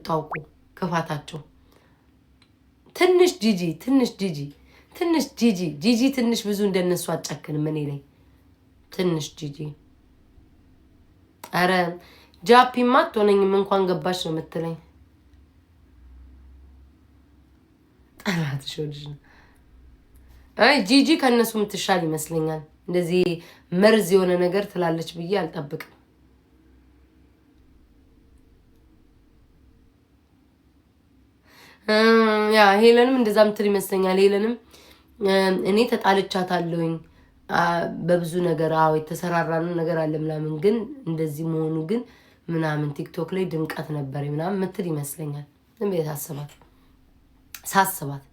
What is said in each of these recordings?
ታውቁ ክፋታቸው ትንሽ ጂጂ ትንሽ ብዙ እንደነሱ አጨክንም እኔ ላይ ትንሽ ጂጂ አረ ጃፒማ አትሆነኝም እንኳን ገባሽ ነው የምትለኝ ጠላትሽ ወልጅ ነው አይ ጂጂ ከነሱ ምትሻል ይመስለኛል እንደዚህ መርዝ የሆነ ነገር ትላለች ብዬ አልጠብቅም ያ ሄለንም እንደዛ ምትል ይመስለኛል ሄለንም እኔ ተጣልቻታለሁኝ በብዙ ነገር አዎ የተሰራራን ነገር አለ ምናምን ግን እንደዚህ መሆኑ ግን ምናምን ቲክቶክ ላይ ድምቀት ነበር ምናምን ምትል ይመስለኛል ምን ቤት ሳስባት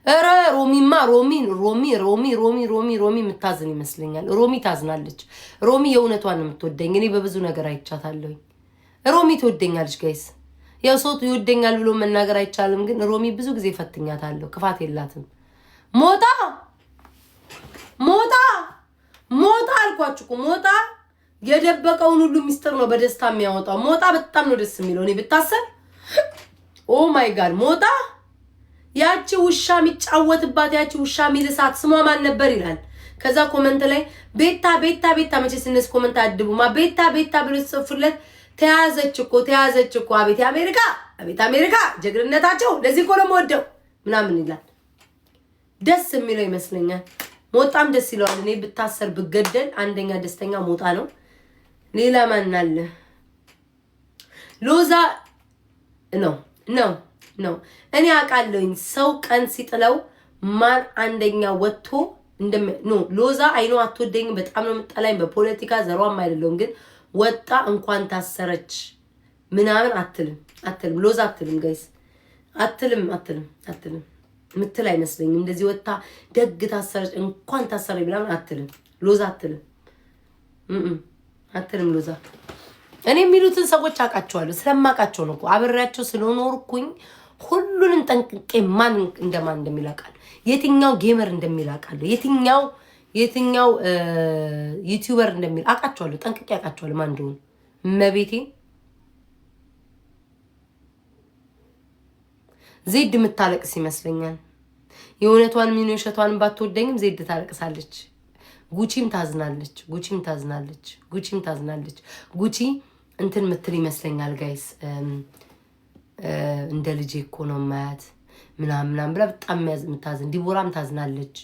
እረ ሮሚ ምታዝን ይመስለኛል ሮሚ ታዝናለች ሮሚ የእውነቷን ነው የምትወደኝ እኔ በብዙ ነገር አይቻታለሁኝ ሮሚ ትወደኛለች ጋይስ ያው ሰው ይወደኛል ብሎ መናገር አይቻልም ግን ሮሚ ብዙ ጊዜ ፈትኛታለሁ ክፋት የላትም ሞጣ አልኳችሁ ሞጣ የደበቀውን ሁሉ ሚስጥር ነው በደስታ የሚያወጣው ሞጣ በጣም ነው ደስ የሚለው እኔ ብታሰብ ኦ ማይ ጋድ ሞጣ ያቺ ውሻ የሚጫወትባት ያቺ ውሻ ሚልሳት ስሟ ማን ነበር ይላል ከዛ ኮሜንት ላይ ቤታ መቼ ስነስ ኮሜንት አድቡማ ቤታ ብሎ ጽፉለት ተያዘች እኮ አቤት አሜሪካ ጀግንነታቸው ለዚህ እኮ ነው የምወደው ምናምን ይላል ደስ የሚለው ይመስለኛል ሞጣም ደስ ይለዋል እኔ ብታሰር ብገደል አንደኛ ደስተኛ ሞጣ ነው ሌላ ማን አለ ሎዛ ነው እኔ አውቃለሁኝ ሰው ቀን ሲጥለው ማን አንደኛ ወጥቶ ሎዛ አይኖ አትወደኝ በጣም ነው የምጠላኝ በፖለቲካ ዘሯም አይደለም ግን ወጣ እንኳን ታሰረች ምናምን አትልም ሎዛ አትልም ጋይስ አትልም ምትል አይመስለኝም እንደዚህ ወጣ ደግ ታሰረች እንኳን ታሰረች ምናምን አትልም ሎዛ አትልም ሎዛ እኔ የሚሉትን ሰዎች አውቃቸዋለሁ ስለማውቃቸው ነው አብሬያቸው ስለኖርኩኝ ሁሉንም ጠንቅቄ ማን እንደማን እንደሚላቃል የትኛው ጌመር እንደሚላቃል የትኛው ዩቲዩበር እንደሚል አውቃቸዋለሁ ጠንቅቄ አውቃቸዋለሁ ማን እንደሆነ መቤቴ ዜድ ምታለቅስ ይመስለኛል የእውነቷን ምን የውሸቷን ባትወደኝም ዜድ ታለቅሳለች ጉቺም ታዝናለች ጉቺ እንትን ምትል ይመስለኛል ጋይስ እንደ ልጅ እኮ ነው ማያት ምናምን ብላ በጣም ምታዝን ዲቦራም ታዝናለች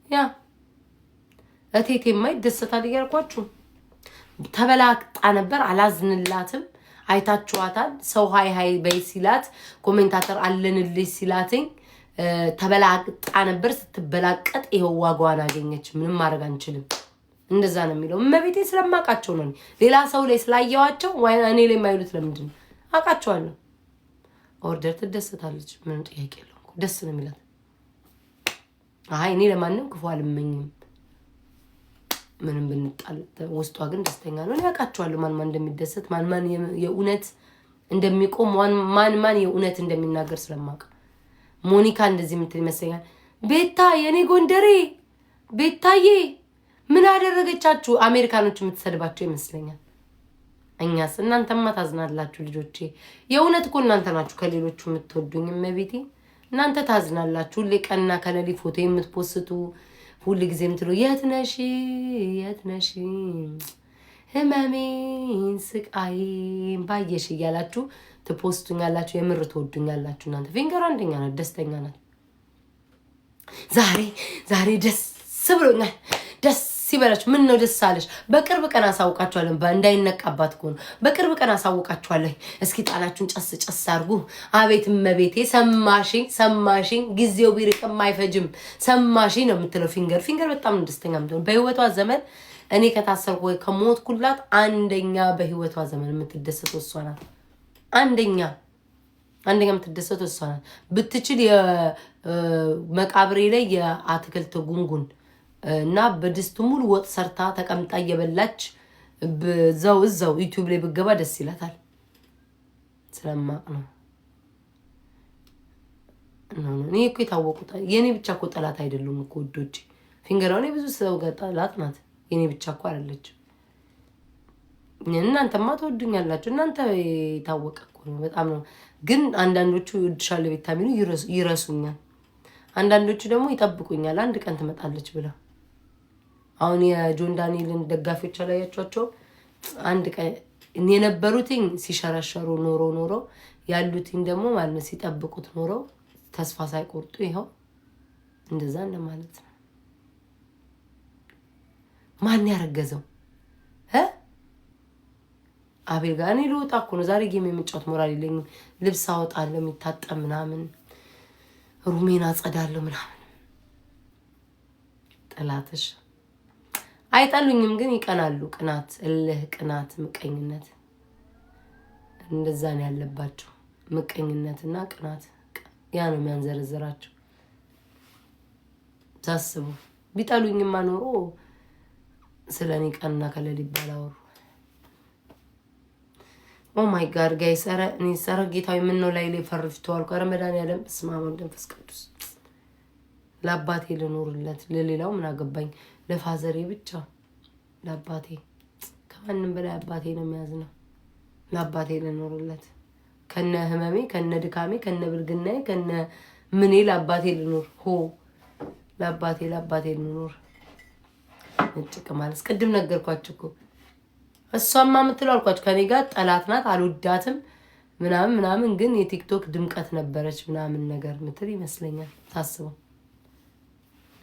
ያ እቴቴማ ይደሰታል እያልኳችሁ ተበላቅጣ ነበር አላዝንላትም አይታችኋታል ሰው ሃይ በይ ሲላት ኮሜንታተር አለንልሽ ሲላትኝ ተበላቅጣ ነበር ስትበላቀጥ ይሄው ዋጋዋን አገኘች ምንም ማድረግ አንችልም እንደዛ ነው የሚለው መቤቴ ስለማቃቸው ነው ሌላ ሰው ላይ ስላየዋቸው ወይ እኔ ላይ ማይሉት ለምንድን አቃቸዋለሁ ኦርደር ትደሰታለች ምንም ጥያቄ የለውም ደስ ነው የሚላት አይ እኔ ለማንም ክፉ አልመኝም ምንም ብንጣል ውስጧ ግን ደስተኛ ነው ያቃቸዋለሁ ማን እንደሚደሰት ማን የኡነት እንደሚቆም ማን የኡነት እንደሚናገር ስለማቀ ሞኒካ እንደዚህ ምትል ይመስለኛል ቤታ የኔ ጎንደሬ ቤታዬ ምን አደረገቻችሁ አሜሪካኖች የምትሰድባቸው ይመስለኛል እኛስ እናንተማ ታዝናላችሁ ልጆቼ የኡነት እኮ እናንተ ናችሁ ከሌሎቹ የምትወዱኝ መቤቴ እናንተ ታዝናላችሁ ሁሌ ቀንና ከለሊ ፎቶ የምትፖስቱ ሁሉ ጊዜ ምትሉ የት ነሽ ህመሜን ስቃይን ባየሽ እያላችሁ ትፖስቱኛላችሁ የምር ትወዱኛላችሁ እናንተ ፊንገር አንደኛ ናት ደስተኛ ናት ዛሬ ደስ ብሎኛል ደስ ሲበላችሁ ምን ነው ደስ አለሽ በቅርብ ቀን አሳውቃችኋለሁ እንዳይነቃባት እኮ ነው በቅርብ ቀን አሳውቃችኋለሁ እስኪ ጣላችሁን ጨስ አርጉ አቤት መቤቴ ሰማሽኝ ጊዜው ቢርቅም አይፈጅም ሰማሽኝ ነው የምትለው ፊንገር በጣም ደስተኛ ምትሆን በህይወቷ ዘመን እኔ ከታሰርኩ ወይ ከሞትኩላት አንደኛ በህይወቷ ዘመን የምትደሰተው እሷ ናት አንደኛ የምትደሰተው እሷ ናት ብትችል የመቃብሬ ላይ የአትክልት ጉንጉን እና በድስቱ ሙሉ ወጥ ሰርታ ተቀምጣ እየበላች እዛው ዩቲዩብ ላይ ብገባ ደስ ይላታል ስለማቅ ነው እኔ እኮ የታወቁት የኔ ብቻ እኮ ጠላት አይደሉም እኮ ወዶች ፊንገራው እኔ ብዙ ሰው ጋር ጠላት ናት የኔ ብቻ እኮ አይደለች እናንተማ ትወዱኛላችሁ። እናንተ የታወቀ እኮ ነው በጣም ነው። ግን አንዳንዶቹ ይወድሻል ቤታ ሚሉ ይረሱኛል። አንዳንዶቹ ደግሞ ይጠብቁኛል አንድ ቀን ትመጣለች ብለው። አሁን የጆን ዳንኤልን ደጋፊዎች አላያቸዋቸው? አንድ ቀን የነበሩትኝ ሲሸረሸሩ ኖሮ ያሉትኝ ደግሞ ማለት ነው ሲጠብቁት ኖሮ ተስፋ ሳይቆርጡ ይኸው እንደዛ እንደማለት ነው። ማን ያረገዘው አቤል ጋር እኔ ልወጣ እኮ ነው ዛሬ ጌም የምጫወት ሞራል የለኝም። ልብስ አወጣለሁ የሚታጠብ ምናምን ሩሜን አጸዳለሁ ምናምን። ጠላትሽ አይጠሉኝም ግን ይቀናሉ። ቅናት፣ እልህ፣ ቅናት፣ ምቀኝነት እንደዛ ነው ያለባቸው። ምቀኝነትና ቅናት ያ ነው የሚያንዘረዝራቸው። ታስቡ ቢጠሉኝማ ኖሮ ስለኔ ቀንና ከለል ይባላው። ኦ ማይ ጋድ ጋይስ ኧረ እኔ ሰረ ጌታዊ ምን ነው ላይ ፈርፍቷል። ረመዳን ያለም እስማ መንፈስ ቅዱስ ለአባቴ ልኖርለት ለሌላው ምን አገባኝ። ለፋዘሬ ብቻ ለአባቴ ከማንም በላይ አባቴ ነው የሚያዝነው። ለአባቴ ልኖርለት ከነ ህመሜ ከነ ድካሜ ከነ ብልግናዬ ከነ ምኔ ለአባቴ ልኖር ለአባቴ ልኖር። እጭቅ ማለት ቅድም ነገርኳችሁ እኮ እሷማ የምትለው አልኳችሁ ከኔ ጋር ጠላት ናት አልወዳትም ምናምን ግን የቲክቶክ ድምቀት ነበረች ምናምን ነገር ምትል ይመስለኛል ታስበው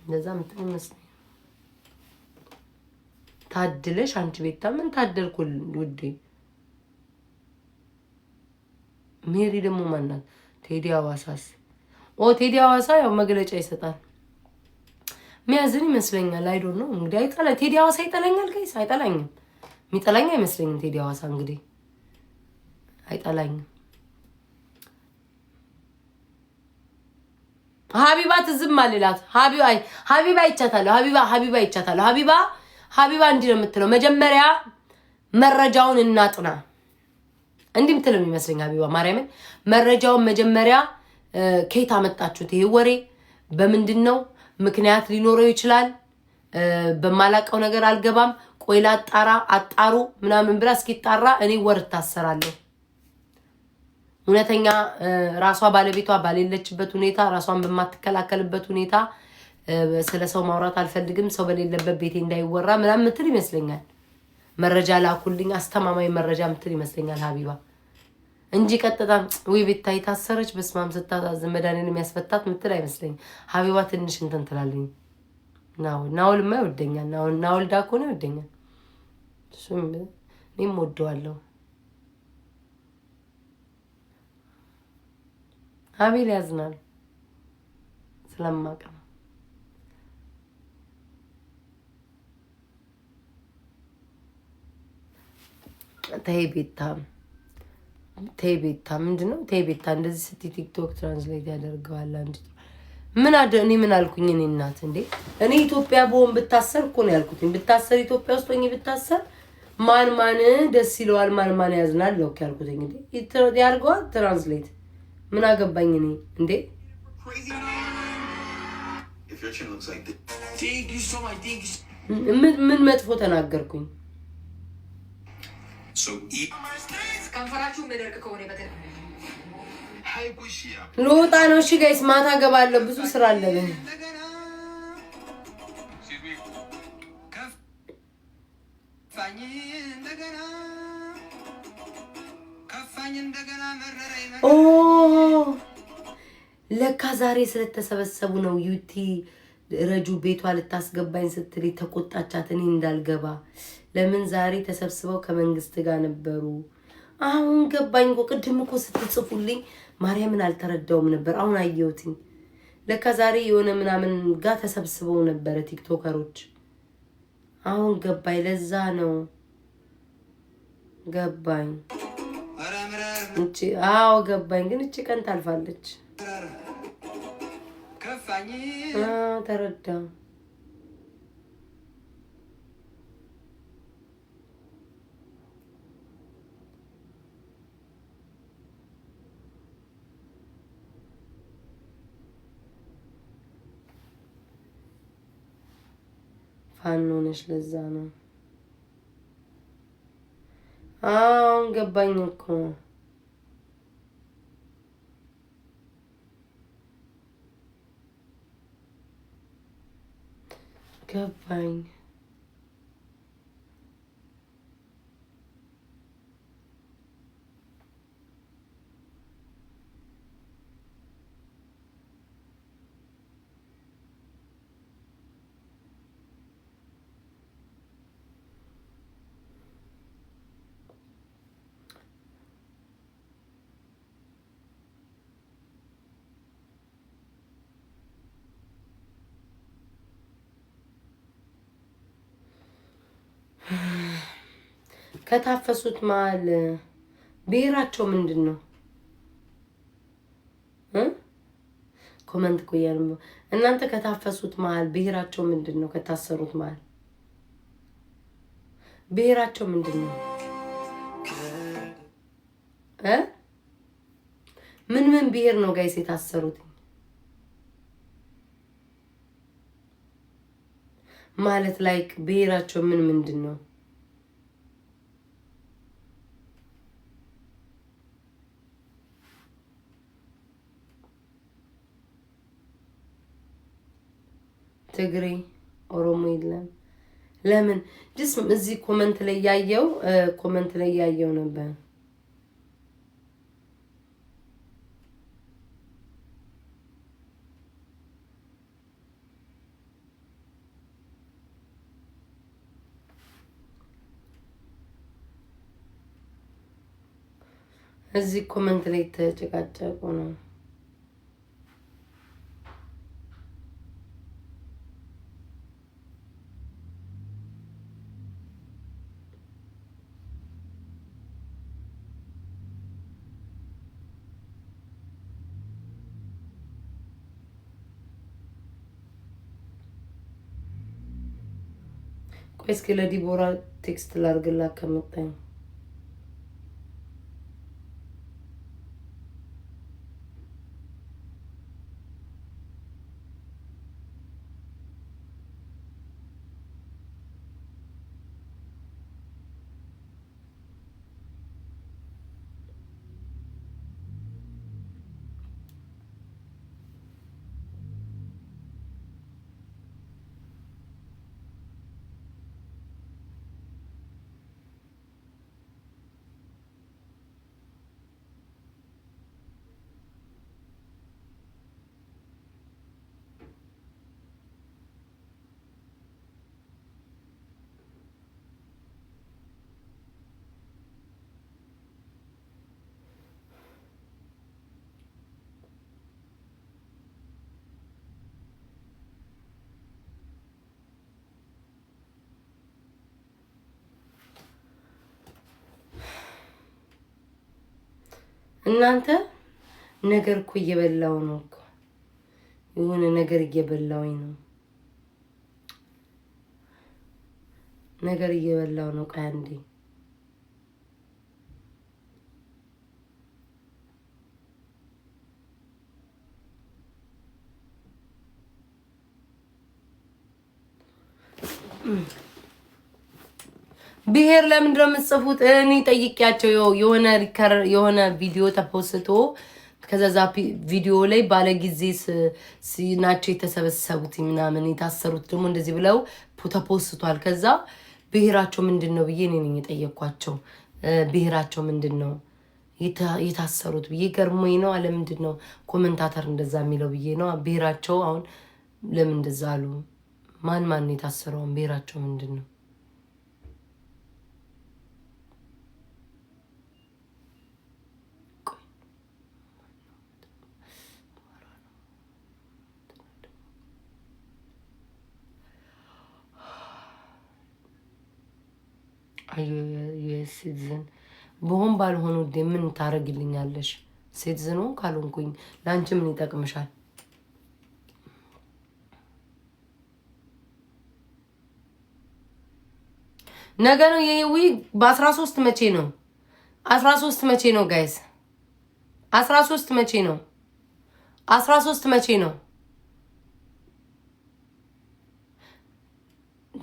እንደዛ ምትል ይመስለኛል። ታድለሽ አንቺ ቤታ ምን ታደልኩል ውዴ። ሜሪ ደግሞ ማናት? ቴዲ አዋሳስ ቴዲ አዋሳ ያው መግለጫ ይሰጣል ሚያዝን ይመስለኛል። አይ ዶንት ኖ እንግዲህ አይጠላ ቴዲ አዋሳ ይጠላኛል ጋይስ አይጠላኝም። ሚጠላኝ አይመስለኝም ቴዲ አዋሳ እንግዲህ አይጠላኝም። ሀቢባ ትዝም አልላት ሀቢባ ይቻታለሁ ሀቢባ እንዲህ ነው የምትለው መጀመሪያ መረጃውን እናጥና እንዲህ ምትለው የሚመስለኝ ሀቢባ ማርያምን መረጃውን መጀመሪያ ከየት አመጣችሁት ይሄ ወሬ በምንድነው ምክንያት ሊኖረው ይችላል በማላቀው ነገር አልገባም ቆይ አጣሩ ምናምን ብላ እስኪጣራ እኔ ወር ታሰራለሁ። እውነተኛ ራሷ ባለቤቷ ባሌለችበት ሁኔታ ራሷን በማትከላከልበት ሁኔታ ስለ ሰው ማውራት አልፈልግም ሰው በሌለበት ቤቴ እንዳይወራ ምናምን ምትል ይመስለኛል። መረጃ ላኩልኝ አስተማማኝ መረጃ ምትል ይመስለኛል ሀቢባ እንጂ ቀጥታ ወይ ቤታ ታሰረች በስማም ስታዛዝ መዳንን የሚያስፈታት ምትል አይመስለኝ። ሀቢባ ትንሽ እንትን ትላለኝ። ናውልማ ይወደኛል ናውል ዳኮነ ይወደኛል እሱም እኔም ወደዋለሁ። ሀቢል ያዝናል ስለማውቅ ነው። ተይ ቤታ ምንድነው? ተይ ቤታ እንደዚህ ስትይ ቲክቶክ ትራንስሌት ያደርገዋል እንጂ እኔ ምን አልኩኝ? እኔ እናት እንዴ እኔ ኢትዮጵያ በሆን ብታሰር እኮ ነው ያልኩት። ብታሰር ኢትዮጵያ ውስጥ ሆኜ ብታሰር ማን ደስ ይለዋል ማን ያዝናል ነው ያልኩት። እንግዲህ ያርገዋል ትራንስሌት ምን አገባኝ እኔ እንዴ። ምን መጥፎ ተናገርኩኝ? ልወጣ ነው። እሺ ጋይስ ማታ ገባለሁ። ብዙ ስራ አለኝ። ለካ ዛሬ ስለተሰበሰቡ ነው ዩቲ ረጁ ቤቷ ልታስገባኝ ስትል ተቆጣቻት እኔ እንዳልገባ። ለምን ዛሬ ተሰብስበው ከመንግስት ጋር ነበሩ። አሁን ገባኝ እኮ ቅድም እኮ ስትጽፉልኝ ማርያምን አልተረዳውም ነበር። አሁን አየሁትኝ። ለካ ዛሬ የሆነ ምናምን ጋር ተሰብስበው ነበር ቲክቶከሮች። አሁን ገባኝ። ለዛ ነው ገባኝ። አዎ ገባኝ። ግን እቺ ቀን ታልፋለች። ተረዳ። ፋኖ ነሽ ለዛ ነው። ገባኝ እኮ ገባኝ። ከታፈሱት መሀል ብሔራቸው ምንድን ነው? ኮመንት እኮ እያሉ እናንተ ከታፈሱት መሀል ብሔራቸው ምንድን ነው? ከታሰሩት መሀል ብሔራቸው ምንድን ነው? ምን ብሔር ነው ጋይስ የታሰሩት? ማለት ላይክ ብሔራቸው ምንድን ነው? ትግሬ ኦሮሞ የለም። ለምን ጅስ እዚህ ኮመንት ላይ ያየው ነበር። እዚህ ኮመንት ላይ ተጨቃጨቁ ነው። ቆይ እስኪ ለዲቦራ ቴክስት ላድርግላት ከመጣኝ እናንተ ነገር እኮ እየበላው ነው እኮ የሆነ ነገር እየበላውኝ ነው። ነገር እየበላው ነው። ቃንዴ ብሔር ለምንድን ነው የምትጽፉት? እኔ ጠይቄያቸው የሆነ ቪዲዮ ተፖስቶ ከዛ ቪዲዮ ላይ ባለጊዜ ናቸው የተሰበሰቡት ምናምን የታሰሩት ደግሞ እንደዚህ ብለው ተፖስቷል። ከዛ ብሔራቸው ምንድን ነው ብዬ እኔ ነኝ የጠየኳቸው። ብሔራቸው ምንድን ነው የታሰሩት ብዬ ገርሞኝ ነው። አለ ምንድን ነው ኮመንታተር እንደዛ የሚለው ብዬ ነው። ብሔራቸው አሁን ለምን እንደዛ አሉ? ማን የታሰረውን ብሔራቸው ምንድን ነው? ዩኤስ ሲቲዝን በሆን ባልሆኑ ምን ታረግልኛለሽ? ሲቲዝን ሆን ካልሆንኩኝ ለአንቺ ምን ይጠቅምሻል? ነገ ነው የዊ በ13 መቼ ነው? 13 መቼ ነው ጋይስ? 13 መቼ ነው? 13 መቼ ነው?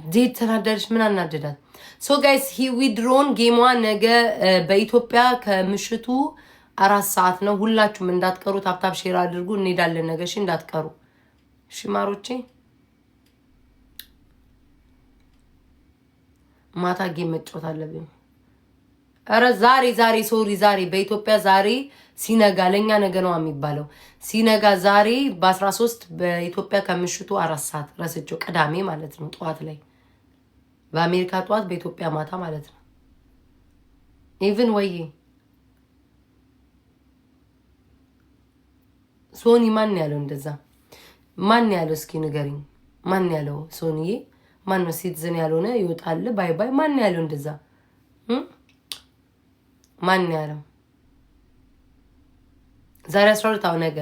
ዜድ ተናደደች። ምን አናደዳት? ሶ ጋይስ ዊድሮን ጌሟ ነገ በኢትዮጵያ ከምሽቱ 4 ሰዓት ነው። ሁላችሁም እንዳትቀሩ ታፕታፕ ሼር አድርጉ። እንሄዳለን ነገ። እሺ እንዳትቀሩ እሺ ማሮቼ። ማታ ጌም መጫወት አለብኝ። ኧረ ዛሬ ሶሪ ዛሬ በኢትዮጵያ ዛሬ ሲነጋ ለኛ ነገ ነው የሚባለው። ሲነጋ ዛሬ በ13 በኢትዮጵያ ከምሽቱ 4 ሰዓት ረስቸው ቅዳሜ ማለት ነው ጠዋት ላይ በአሜሪካ ጠዋት በኢትዮጵያ ማታ ማለት ነው። ኢቭን ወይ ሶኒ ማን ያለው እንደዛ? ማን ያለው እስኪ ንገሪኝ። ማን ያለው? ሶኒዬ ማን ነው? ሲቲዝን ያልሆነ ይወጣል ባይ ባይ። ማን ያለው እንደዛ? ማን ያለው? ዛሬ 12 አው ነገ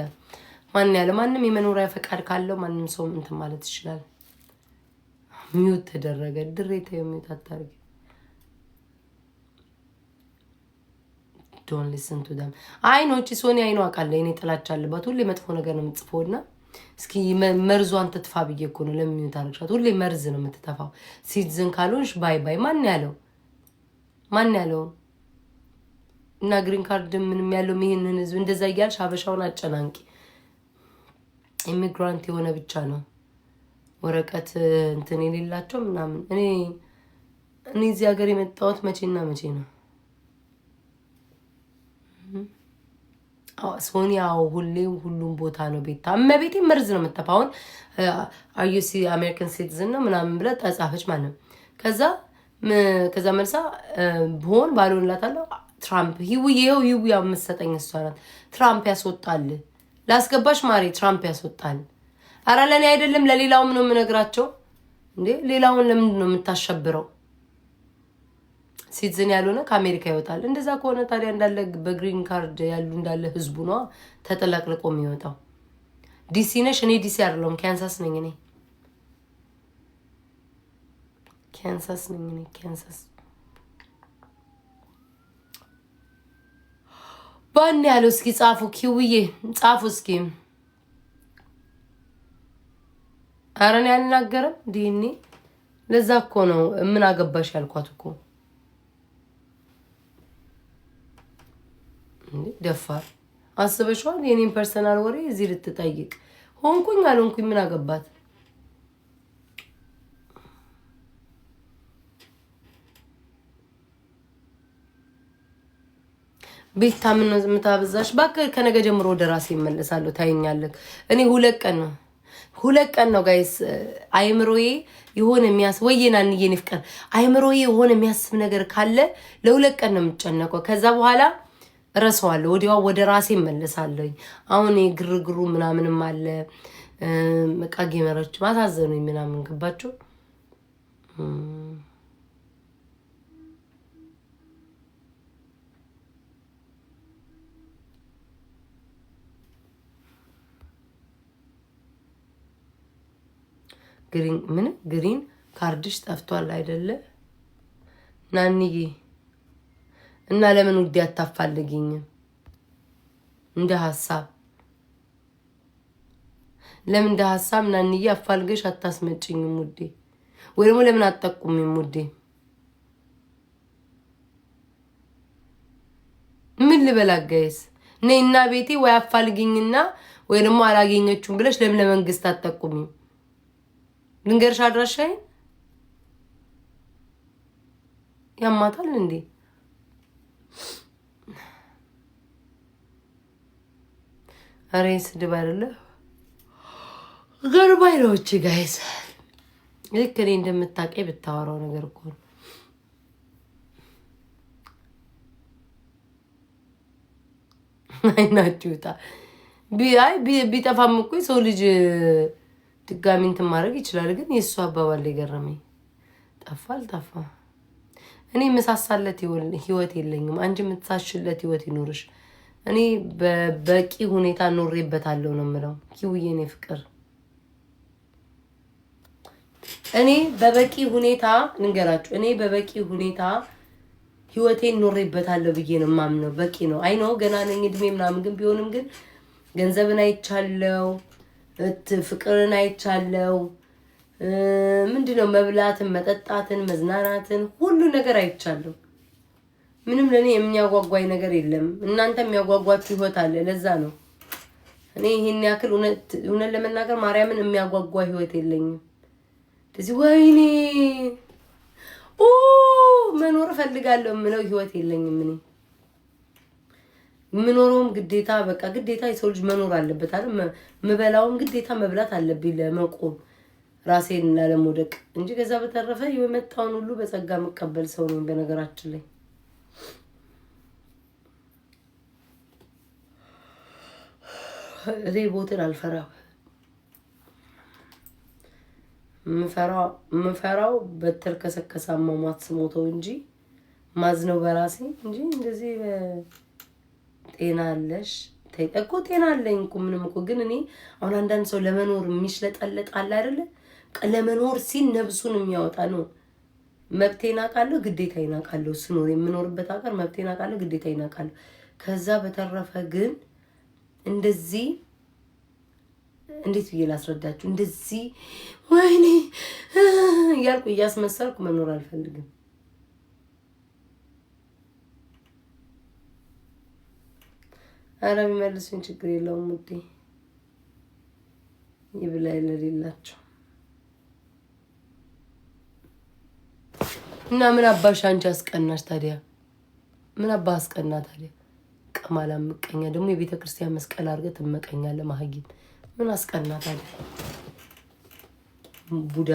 ማን ያለው? ማንም የመኖሪያ ፈቃድ ካለው ማንም ሰው እንትን ማለት ይችላል። ሚውት ተደረገ። ድሬታ የሚውት አታርጊ። ዶንት ሊስን ቱ ደም። አይ ኖ እቺ ሶኒ አይ ኖ አውቃለሁ። እኔ ጥላቻ አለባት። ሁሌ መጥፎ ነገር ነው የምትጽፈውና እስኪ መርዟን ትጥፋ ብዬ እኮ ነው ለሚውት አርግሻት። ሁሌ መርዝ ነው የምትተፋው። ሲቲዝን ካልሆንሽ ባይ ባይ። ማን ያለው? ማን ያለው? እና ግሪን ካርድ ምንም ያለው ይሄንን ህዝብ እንደዛ እያልሽ ሀበሻውን አጨናንቂ። ኢሚግራንት የሆነ ብቻ ነው ወረቀት እንትን የሌላቸው ምናምን። እኔ እዚህ ሀገር የመጣሁት መቼና መቼ ነው? ሶኒያው ሁሉም ቦታ ነው ቤታ እመቤቴ መርዝ ነው የምትተፋውን። አዩሲ አሜሪካን ሲቲዝን ነው ምናምን ብለ ተጻፈች ማለት ነው። ከዛ መልሳ ብሆን ባልሆንላታለሁ ትራምፕ ይሄው ያው መሰጠኝ እሷ ናት። ትራምፕ ያስወጣል ላስገባሽ ማሪ ትራምፕ ያስወጣል። አረ ለኔ አይደለም ለሌላውም ነው የምነግራቸው። እንዴ ሌላውን ለምንድን ነው የምታሸብረው? ሲቲዝን ያልሆነ ከአሜሪካ ይወጣል። እንደዛ ከሆነ ታዲያ እንዳለ በግሪን ካርድ ያሉ እንዳለ ህዝቡ ነው ተጠላቅልቆ የሚወጣው። ዲሲ ነሽ? እኔ ዲሲ አይደለሁም ካንሳስ ነኝ። እኔ ካንሳስ ነኝ። እኔ ካንሳስ ባን ያለው እስኪ ጻፉ። ኪውዬ ጻፉ እስኪ። አረን ያልናገረም ዲኒ ለዛ እኮ ነው ምን አገባሽ ያልኳት እኮ። ደፋር አስበሽዋል? የኔን ፐርሰናል ወሬ እዚህ ልትጠይቅ ሆንኩኝ አልሆንኩኝ ምን አገባት? ቤታ ምን ነው የምታበዛሽ? ባክህ ከነገ ጀምሮ ወደ ራሴ እመለሳለሁ። ታይኛለህ። እኔ 2 ቀን ነው ጋይስ አይምሮዬ የሆነ ወየና እንየኔ ፍቅር አይምሮዬ የሆነ የሚያስብ ነገር ካለ ለ2 ቀን ነው የምጨነቀው። ከዛ በኋላ ረሳዋለሁ። ወዲያው ወደ ራሴ እመለሳለሁ። አሁን ግርግሩ ምናምንም አለ በቃ ጌመሮች ማሳዘኑኝ ምናምን ገባችሁ? ግሪን ካርድሽ ጠፍቷል አይደለ ናንዬ? እና ለምን ውዴ አታፋልጊኝም? እንደ ሐሳብ ለምን እንደ ሐሳብ ናንዬ አፋልገሽ አታስመጭኝም ውዴ? ወይ ደግሞ ለምን አትጠቁሚም ውዴ? ምን ልበላጋይስ ነይና ቤቴ ወይ አፋልጊኝና ወይ ደግሞ አላገኘችውም ብለሽ ለምን ለመንግስት አትጠቁሚም? ልንገርሽ አድራሻዬ ያማታል እንዴ? አሬስ ስድብ አይደለ ገርባይ ነው እቺ ጋይስ። ልክ እኔ እንደምታውቀኝ ብታወራው ነገር እኮ ነው። አይናችሁታ ቢጠፋም እኮ ሰው ልጅ ድጋሚ እንትን ማድረግ ይችላል። ግን የእሱ አባባል የገረመኝ ጠፋ አልጠፋ እኔ መሳሳለት ህይወት የለኝም። አንቺ የምትሳሽለት ህይወት ይኖርሽ። እኔ በበቂ ሁኔታ ኖሬበታለሁ ነው የምለው። ኪውዬ እኔ ፍቅር እኔ በበቂ ሁኔታ ልንገራችሁ፣ እኔ በበቂ ሁኔታ ህይወቴን ኖሬበታለሁ ብዬ ነው የማምነው። በቂ ነው። አይ ነው ገና ነኝ እድሜ ምናምን፣ ግን ቢሆንም ግን ገንዘብን አይቻለው፣ ፍቅርን አይቻለው፣ ምንድነው መብላትን፣ መጠጣትን፣ መዝናናትን ሁሉ ነገር አይቻለሁ። ምንም ለኔ የሚያጓጓኝ ነገር የለም። እናንተ የሚያጓጓችሁ ህይወት አለ። ለዛ ነው እኔ ይሄን ያክል እውነት ለመናገር ማርያምን የሚያጓጓ ህይወት የለኝም። ስለዚህ ወይኔ መኖር ፈልጋለሁ የምለው ህይወት የለኝም። እኔ የምኖረውም ግዴታ በቃ ግዴታ የሰው ልጅ መኖር አለበት አይደል? ምበላውም ግዴታ መብላት አለብኝ ለመቆም ራሴን ላለመውደቅ እንጂ ከዛ በተረፈ የመጣውን ሁሉ በጸጋ መቀበል ሰው ነኝ። በነገራችን ላይ ሬቦትን አልፈራም። ምፈራው በተልከሰከሰ አሟሟት ስሞተው እንጂ ማዝነው በራሴ እንጂ እንደዚህ ጤና አለሽ እኮ ጤና አለኝ እኮ ምንም እኮ። ግን እኔ አሁን አንዳንድ ሰው ለመኖር የሚሽለጠለጥ አለ አይደለ? ለመኖር ሲል ነብሱን የሚያወጣ ነው። መብቴን አውቃለሁ፣ ግዴታዬን አውቃለሁ። ስኖር የምኖርበት ሀገር መብቴን አውቃለሁ፣ ግዴታዬን አውቃለሁ። ከዛ በተረፈ ግን እንደዚህ እንዴት ብዬ ላስረዳችሁ? እንደዚህ ወይኔ እያልኩ እያስመሰልኩ መኖር አልፈልግም። ኧረ ቢመልሱኝ ችግር የለውም ውዴ። ይብላኝ ለሌላቸው እና ምን አባሽ አንቺ አስቀናሽ ታዲያ? ምን አባ አስቀና ታዲያ? ቀማላ ምቀኛ ደግሞ የቤተ ክርስቲያን መስቀል አድርገህ ትመቀኛለህ። ማህጊን ምን አስቀና ታዲያ? ቡዳ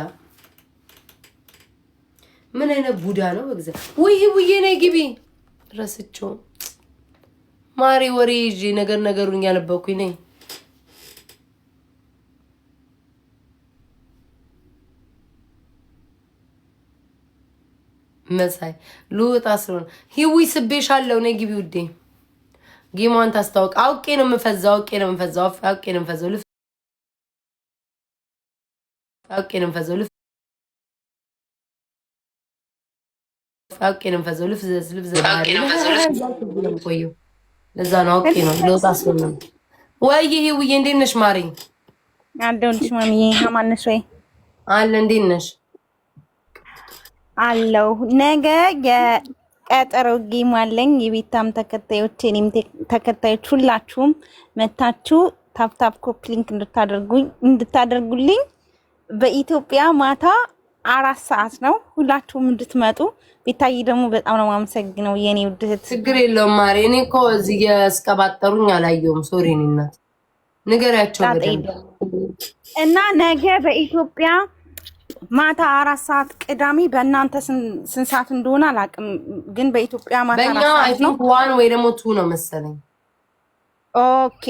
ምን አይነት ቡዳ ነው? በእግዚአብሔር ውዬ ነይ ግቢ። ረስቸው ማሪ ወሬ ይዤ ነገሩን ያነበብኩኝ ነኝ። መሳይ ልውጣ ስለሆነ ሂዊ ስቤሻለሁ። ነይ ግቢ ውዴ። ጌሟን ታስታውቅ። አውቄ ነው የምፈዛው። ለዛ ነው አውቄ ነው ልውጣ ስለሆነ። ወይ ሂዊዬ እንዴት ነሽ ማሪ? አለሁልሽ ማሚዬ። ማነሽ ወይ? አለ እንዴት ነሽ? አለው ነገ የቀጠሮ ጌም አለኝ። የቤታም ተከታዮች እኔም ተከታዮች ሁላችሁም መታችሁ ታፕታፕ ኮፕሊንክ እንድታደርጉልኝ በኢትዮጵያ ማታ 4 ሰዓት ነው። ሁላችሁም እንድትመጡ። ቤታዬ ደግሞ በጣም ነው የማመሰግነው የኔ ውድ እህት። ችግር የለውም ማሪ። እኔ እኮ እዚህ ያስቀባጠሩኝ አላየሁም። ሶሪ እኔ እናት ንገሪያቸው እና ነገ በኢትዮጵያ ማታ 4 ሰዓት ቅዳሜ በእናንተ ስንት ሰዓት እንደሆነ አላውቅም፣ ግን በኢትዮጵያ ማታ 4 ሰዓት ነው። ዋን ወይ ደግሞ 2 ነው መሰለኝ። ኦኬ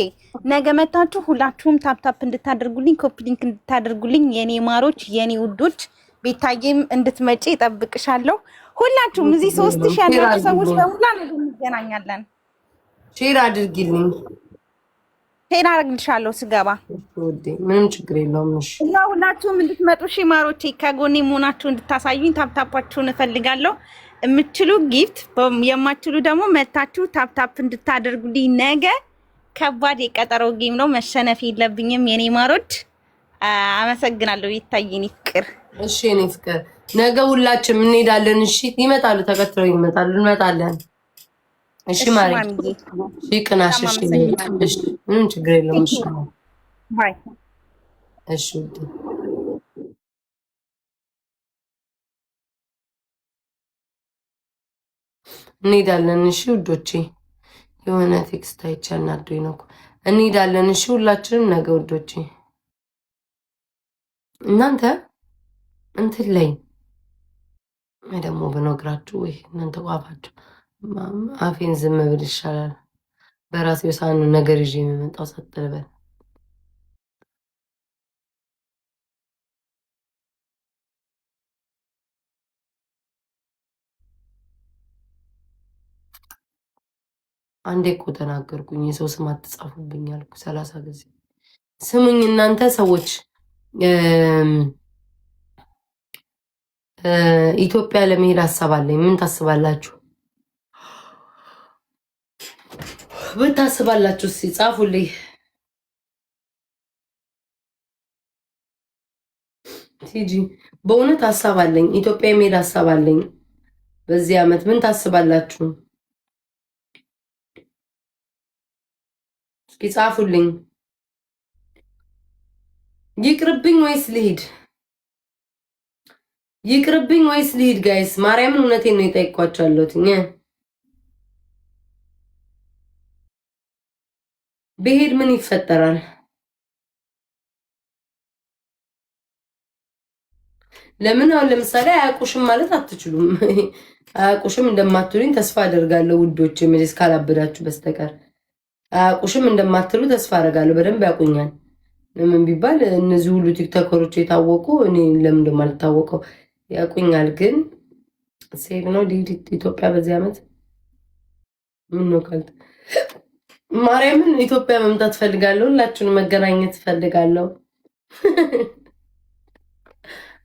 ነገ መታችሁ ሁላችሁም ታፕታፕ እንድታደርጉልኝ ኮፒ ሊንክ እንድታደርጉልኝ የኔ ማሮች የኔ ውዶች። ቤታዬም እንድትመጪ እጠብቅሻለሁ። ሁላችሁም እዚህ 3000 ያላችሁ ሰዎች በሙላ ነገ እንገናኛለን። ሼር አድርጊልኝ። ሼር አድርግልሻለሁ ስገባ። ምንም ችግር የለውም። እሺ እና ሁላችሁም እንድትመጡ ማሮቼ፣ ከጎኔ መሆናችሁ እንድታሳዩኝ ታፕታፓችሁን እፈልጋለሁ። የምትችሉ ጊፍት፣ የማትችሉ ደግሞ መታችሁ ታፕታፕ እንድታደርጉልኝ። ነገ ከባድ የቀጠሮ ጌም ነው፣ መሸነፍ የለብኝም የኔ ማሮች። አመሰግናለሁ። ይታየኝ ፍቅር። እሺ የኔ ፍቅር ነገ ሁላችንም እንሄዳለን። እሺ ይመጣሉ፣ ተከትለው ይመጣሉ፣ እንመጣለን። እሺ ማሪ፣ እሺ ቅናሽ፣ እሺ ምንም ችግር የለውም። እሺ ባይ። እሺ እንሄዳለን። እሺ ውዶቼ፣ የሆነ ቴክስት አይቼ አናዶኝ ነው። እንሄዳለን። እሺ ሁላችንም ነገ ውዶቼ። እናንተ እንትን ላይ ደግሞ በነግራችሁ ወይ እናንተ ቋፋችሁ አፌን ዝም ብል ይሻላል። በራሴ ሳኑ ነገር ይዤ የሚመጣው ሰጥ ልበል። አንዴ እኮ ተናገርኩኝ። የሰው ስም አትጻፉብኝ አልኩ 30 ጊዜ። ስሙኝ እናንተ ሰዎች፣ ኢትዮጵያ ለመሄድ ሀሳብ አለኝ። ምን ታስባላችሁ? ምን ታስባላችሁ? እስኪ ጻፉልኝ። ቲጂ በእውነት ሀሳብ አለኝ። ኢትዮጵያ የሚሄድ ሀሳብ አለኝ በዚህ ዓመት። ምን ታስባላችሁ? እስኪ ጻፉልኝ። ይቅርብኝ ወይስ ልሂድ? ይቅርብኝ ወይስ ልሂድ? ጋይስ ማርያምን እውነቴን ነው የጠይኳቸዋለሁት። ብሄድ ምን ይፈጠራል? ለምን አሁን ለምሳሌ አያውቁሽም ማለት አትችሉም። አያውቁሽም እንደማትሉኝ ተስፋ አደርጋለሁ ውዶች፣ መቼስ ካላበዳችሁ በስተቀር አያውቁሽም እንደማትሉ ተስፋ አደርጋለሁ። በደንብ ያውቁኛል። ለምን ቢባል እነዚህ ሁሉ ቲክቶከሮች የታወቁ እኔ ለምን እንደማልታወቀው ያውቁኛል። ግን ሴቭ ነው ሊድ ኢትዮጵያ በዚህ ዓመት ምን ነው ካልተ ማርያምን ኢትዮጵያ መምጣት ፈልጋለሁ። ሁላችሁንም መገናኘት ፈልጋለሁ።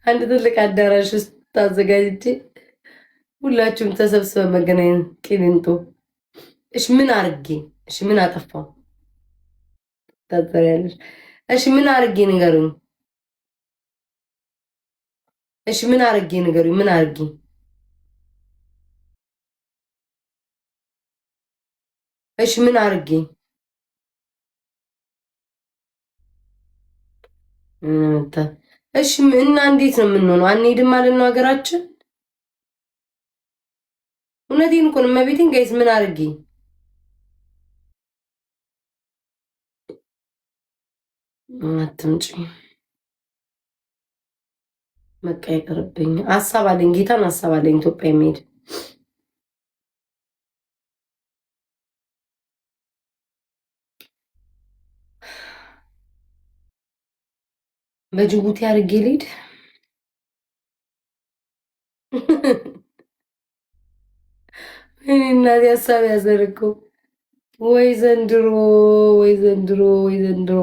አንድ ትልቅ አዳራሽ ውስጥ ታዘጋጅቼ ሁላችሁም ተሰብስበን መገናኘት ቂሊንጦ። እሺ ምን አርጌ? እሺ ምን አጠፋው? ታጠሪያለሽ? እሺ ምን አርጌ ንገሩኝ። እሺ ምን አርጌ ንገሩኝ። ምን አርጌ? እሺ ምን አርጌ? እሺ እና እንዴት ነው የምንሆነው? አንሄድም ማለት ነው ሀገራችን? እውነቴን እኮ ነው እመቤቴን። ጋይስ ምን አርጌ? አትምጪ በቃ ይቅርብኝ። ሀሳብ አለኝ፣ ጌታን ሀሳብ አለኝ ኢትዮጵያ የሚሄድ በጅቡቲ አድርጌ ልሂድ። እናቴ ሀሳብ ያዘርገው። ወይ ዘንድሮ፣ ወይ ዘንድሮ፣ ወይ ዘንድሮ።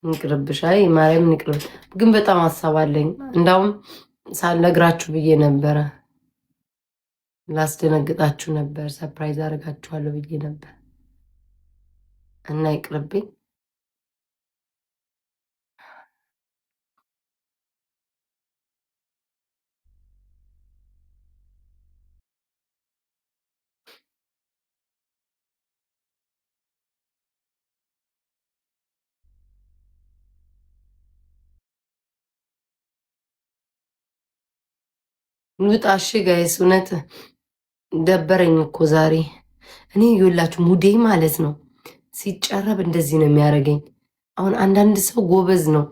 ይቅርብሽ። አይ ማርያም ይቅርብ። ግን በጣም ሀሳብ አለኝ። እንዳውም ሳልነግራችሁ ብዬ ነበረ፣ ላስደነግጣችሁ ነበር፣ ሰርፕራይዝ አደርጋችኋለሁ ብዬ ነበር እና ይቅርብኝ። ውጣ። እሺ ጋይስ እውነት ደበረኝ እኮ ዛሬ። እኔ ይኸውላችሁ ሙዴ ማለት ነው ሲጨረብ እንደዚህ ነው የሚያደርገኝ። አሁን አንዳንድ ሰው ጎበዝ ነው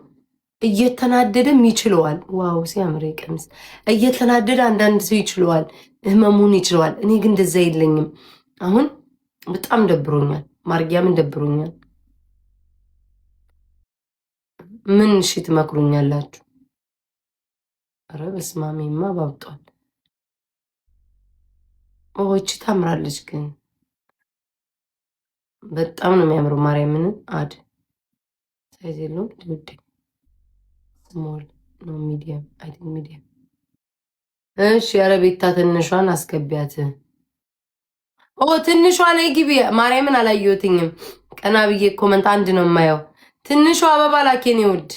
እየተናደደም ይችለዋል። ዋው ሲያምር ቀሚስ። እየተናደደ አንዳንድ ሰው ይችለዋል፣ ህመሙን ይችለዋል። እኔ ግን እንደዛ የለኝም። አሁን በጣም ደብሮኛል፣ ማርጊያምን ደብሮኛል። ምን እሺ ትመክሩኛላችሁ? ኧረ በስመ አብማ ባብጧል። እቺ ታምራለች ግን በጣም ነው የሚያምረው። ማርያምን አድ ሳይዝ የለውም ውዴ። ስሞል ነው ሚዲየም፣ አይ ቲንክ ሚዲየም። እሺ ኧረ ቤታ ትንሿን አስገቢያት። ትንሿ ላይ ግቢ። ማርያምን አላየሁትኝም። ቀና ብዬ ኮመንት አንድ ነው የማየው። ትንሿ አበባ ላኬን ይውድ።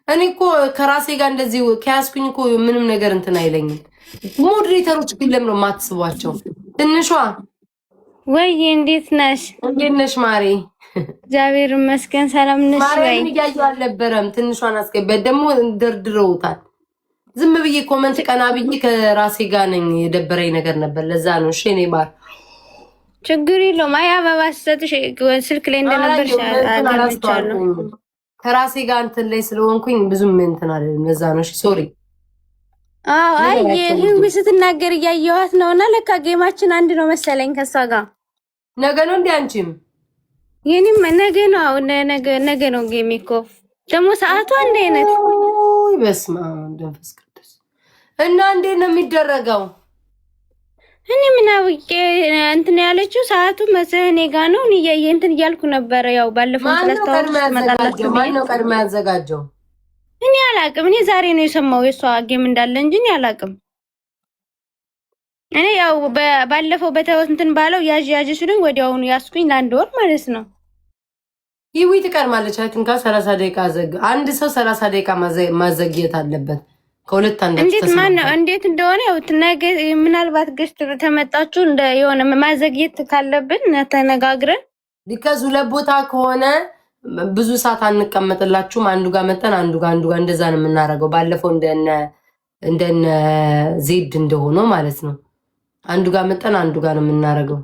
እኔ እኮ ከራሴ ጋር እንደዚህ ከያዝኩኝ እኮ ምንም ነገር እንትን አይለኝም። ሞዴሬተሮች ግን ለምን ነው የማትስቧቸው? ትንሿ ወይ እንዴት ነሽ? እንዴት ነሽ ማሬ? እግዚአብሔር ይመስገን ሰላም ነሽ ወይ? ማርያምን እያየሁ አልነበረም። ትንሿን አስገቢያት። ደግሞ ደርድረውታል። ዝም ብዬ ኮመንት ቀና ብዬ ከራሴ ጋር ነኝ። የደበረኝ ነገር ነበር፣ ለዛ ነው። እሺ እኔ ባር ችግር የለውም። አይ አበባ ስትሰጥሽ ስልክ ላይ እንደነበርሽ አገርቻለሁ። ከራሴ ጋር እንትን ላይ ስለሆንኩኝ ብዙም እንትን አይደለም፣ ለዛ ነው። እሺ ሶሪ። አዎ አይ ህንጉ ስትናገር እያየኋት ነውና ለካ ጌማችን አንድ ነው መሰለኝ ከሷ ጋር። ነገ ነው እንዴ? አንቺም የኔም ነገ ነው። ነገ ነው ጌም እኮ ደግሞ ሰዓቱ አንድ አይነት። ኦይ በስመ አብ መንፈስ ቅዱስ። እና እንዴት ነው የሚደረገው? እኔ ምን አውቄ እንትን ያለችው ሰዓቱ መሰለኝ ጋ ነው። እኔ እንትን እያልኩ ነበር። ያው ባለፈው ስለስተዋል መጣላችሁ። ማን ነው ቀድሞ ያዘጋጀው? እኔ አላቅም። እኔ ዛሬ ነው የሰማው የሷ ጌም እንዳለ እንጂ እኔ አላቅም። እኔ ያው ባለፈው በተወንትን ባለው ያዥ ሲሉኝ ወዲያውኑ ያስኩኝ ለአንድ ወር ማለት ነው። ይዊ ትቀርማለች። አይቲንካ 30 ደቂቃ አንድ ሰው 30 ደቂቃ ማዘግየት አለበት። ከሁለት አንዳችሁ እንዴት እንደሆነ ያው ነገ ምናልባት ገስት ተመጣችሁ እንደ የሆነ ማዘግየት ካለብን ተነጋግረን ቢካዝ ሁለት ቦታ ከሆነ ብዙ ሰዓት አንቀመጥላችሁም። አንዱ ጋር መጠን አንዱ ጋር እንደዛ ነው የምናደርገው። ባለፈው እንደነ ዜድ እንደሆነው ማለት ነው። አንዱ ጋር መጠን አንዱ ጋር ነው የምናደርገው።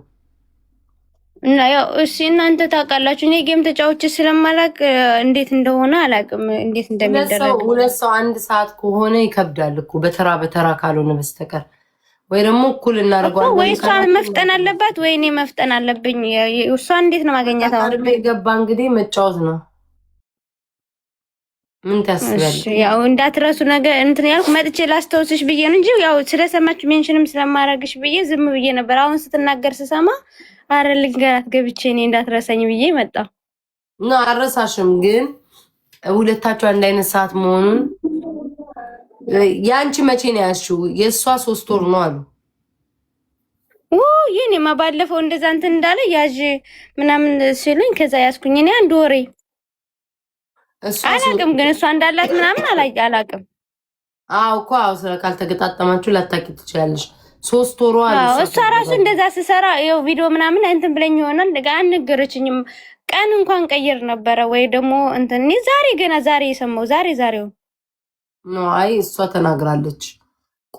እና ያው እሺ እናንተ ታውቃላችሁ። እኔ ጌም ተጫውቼ ስለማላቅ እንዴት እንደሆነ አላቅም፣ እንዴት እንደሚደረግ። ሁለት ሰው አንድ ሰዓት ከሆነ ይከብዳል እኮ በተራ ካልሆነ በስተቀር ወይ ደግሞ እኩል እናደርገዋለን። ወይ እሷ መፍጠን አለባት ወይ እኔ መፍጠን አለብኝ። እሷ እንዴት ነው ማገኘት? አሁን የገባ እንግዲህ መጫወት ነው። ምን ታስቢያለሽ? ያው እንዳትረሱ ነገር እንትን ያልኩ መጥቼ ላስተውስሽ ብዬ ነው እንጂ ያው ስለሰማችሁ ሜንሽንም ስለማረግሽ ብዬ ዝም ብዬ ነበር። አሁን ስትናገር ስሰማ አረ ልንገራት ገብቼ እኔ እንዳትረሳኝ ብዬ መጣ ነው። አረሳሽም፣ ግን ሁለታችሁ አንድ አይነት ሰዓት መሆኑን ያንቺ መቼ ነው ያልሽው? የእሷ 3 ወር ነው አሉ። ይሄኔማ ባለፈው እንደዛ እንትን እንዳለ ያዥ ምናምን ሲሉኝ ከዛ ያስኩኝ እኔ አንድ ወሬ አላቅም፣ ግን እሷ እንዳላት ምናምን አላቅም። አዎ እኮ ስለ ካልተገጣጠማችሁ ላታቂ ትችላለሽ። 3 ወሯ አለ። እሷ ራሱ እንደዛ ስሰራ ይኸው ቪዲዮ ምናምን እንትን ብለኝ ይሆናል አልነገረችኝም። ቀን እንኳን ቀይር ነበረ ወይ ደግሞ እንትን ዛሬ ገና ዛሬ የሰማው ዛሬው ነው። አይ እሷ ተናግራለች።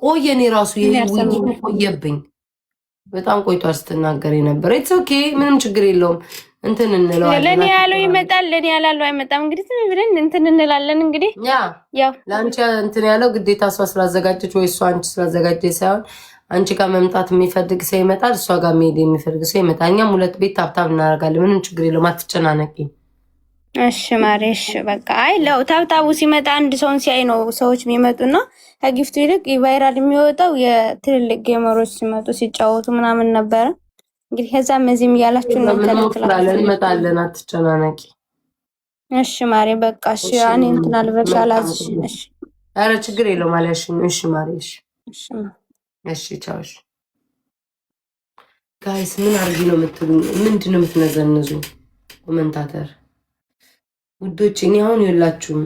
ቆየኔ ራሱ ይሄ ቆየብኝ፣ በጣም ቆይቷል ስትናገር የነበረ። ኢትስ ኦኬ ምንም ችግር የለውም። እንትን እንለዋለን። ለኔ ያለው ይመጣል፣ ለኔ ያላለው አይመጣም። እንግዲህ ዝም ብለን እንትን እንላለን። እንግዲህ ያው ለአንቺ እንትን ያለው ግዴታ እሷ ስላዘጋጀች ወይ እሷ አንቺ ስላዘጋጀች ሳይሆን አንቺ ጋር መምጣት የሚፈልግ ሰው ይመጣል፣ እሷ ጋር መሄድ የሚፈልግ ሰው ይመጣል። እኛም ሁለት ቤት ታብታብ እናደርጋለን። ምንም ችግር የለውም። አትጨናነቂ። እሺ ማሬሽ በቃ አይ ለው ታብታቡ ሲመጣ አንድ ሰውን ሲያይ ነው ሰዎች የሚመጡና ከጊፍቱ ይልቅ ቫይራል የሚወጣው የትልልቅ ጌመሮች ሲመጡ ሲጫወቱ ምናምን ነበረ። እንግዲህ ከዛም እዚህም እያላችሁ ነው ተለክላለን። እንመጣለን። አትጨናነቂ። እሺ ማሬ በቃ እሺ። እኔ እንትን አልበቃ አላዝሽ። እሺ ኧረ ችግር የለውም አልያሽም። እሺ ማሬ እሺ እሺ ቻው። ጋይስ ምን አርጊ ነው የምትሉኝ? ምንድን ነው የምትነዘንዙ? ኮመንታተር ውዶች እኔ አሁን የላችሁም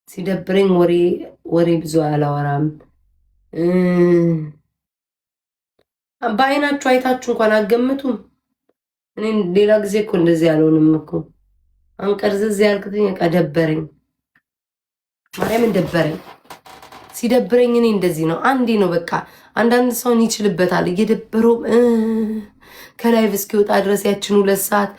ሲደብረኝ ወሬ ብዙ አላወራም። በአይናችሁ አይታችሁ እንኳን አገምቱም። እኔ ሌላ ጊዜ እኮ እንደዚህ ያልሆንም እኮ አንቀርዝዝ ያልክትኝ በቃ ደበረኝ፣ ማርያምን ደበረኝ። ሲደብረኝ እኔ እንደዚህ ነው። አንዴ ነው በቃ። አንዳንድ ሰውን ይችልበታል እየደበረው ከላይቭ እስኪወጣ ድረስ ያችን 2 ሰዓት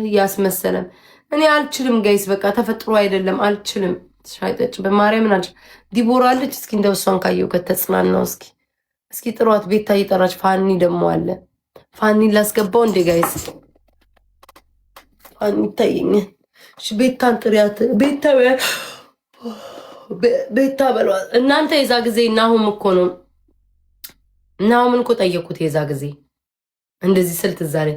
እያስመሰለም። እኔ አልችልም ጋይስ፣ በቃ ተፈጥሮ አይደለም። አልችልም። ሻይጠጭ በማርያምን አልችልም። ዲቦራ አለች። እስኪ እንደው እሷን ካየው ከተጽናናው እስኪ ጥሯት። ቤታ እየጠራች ፋኒ ደግሞ አለ። ፋኒ ላስገባው እንዴ ጋይስ? ፋኒ ይታየኛል። እሺ ቤታን ጥሪያት። ቤታ በሏት እናንተ። የዛ ጊዜ እናሁም እኮ ነው እናሁምን እኮ ጠየቁት። የዛ ጊዜ እንደዚህ ስልት ዛሬ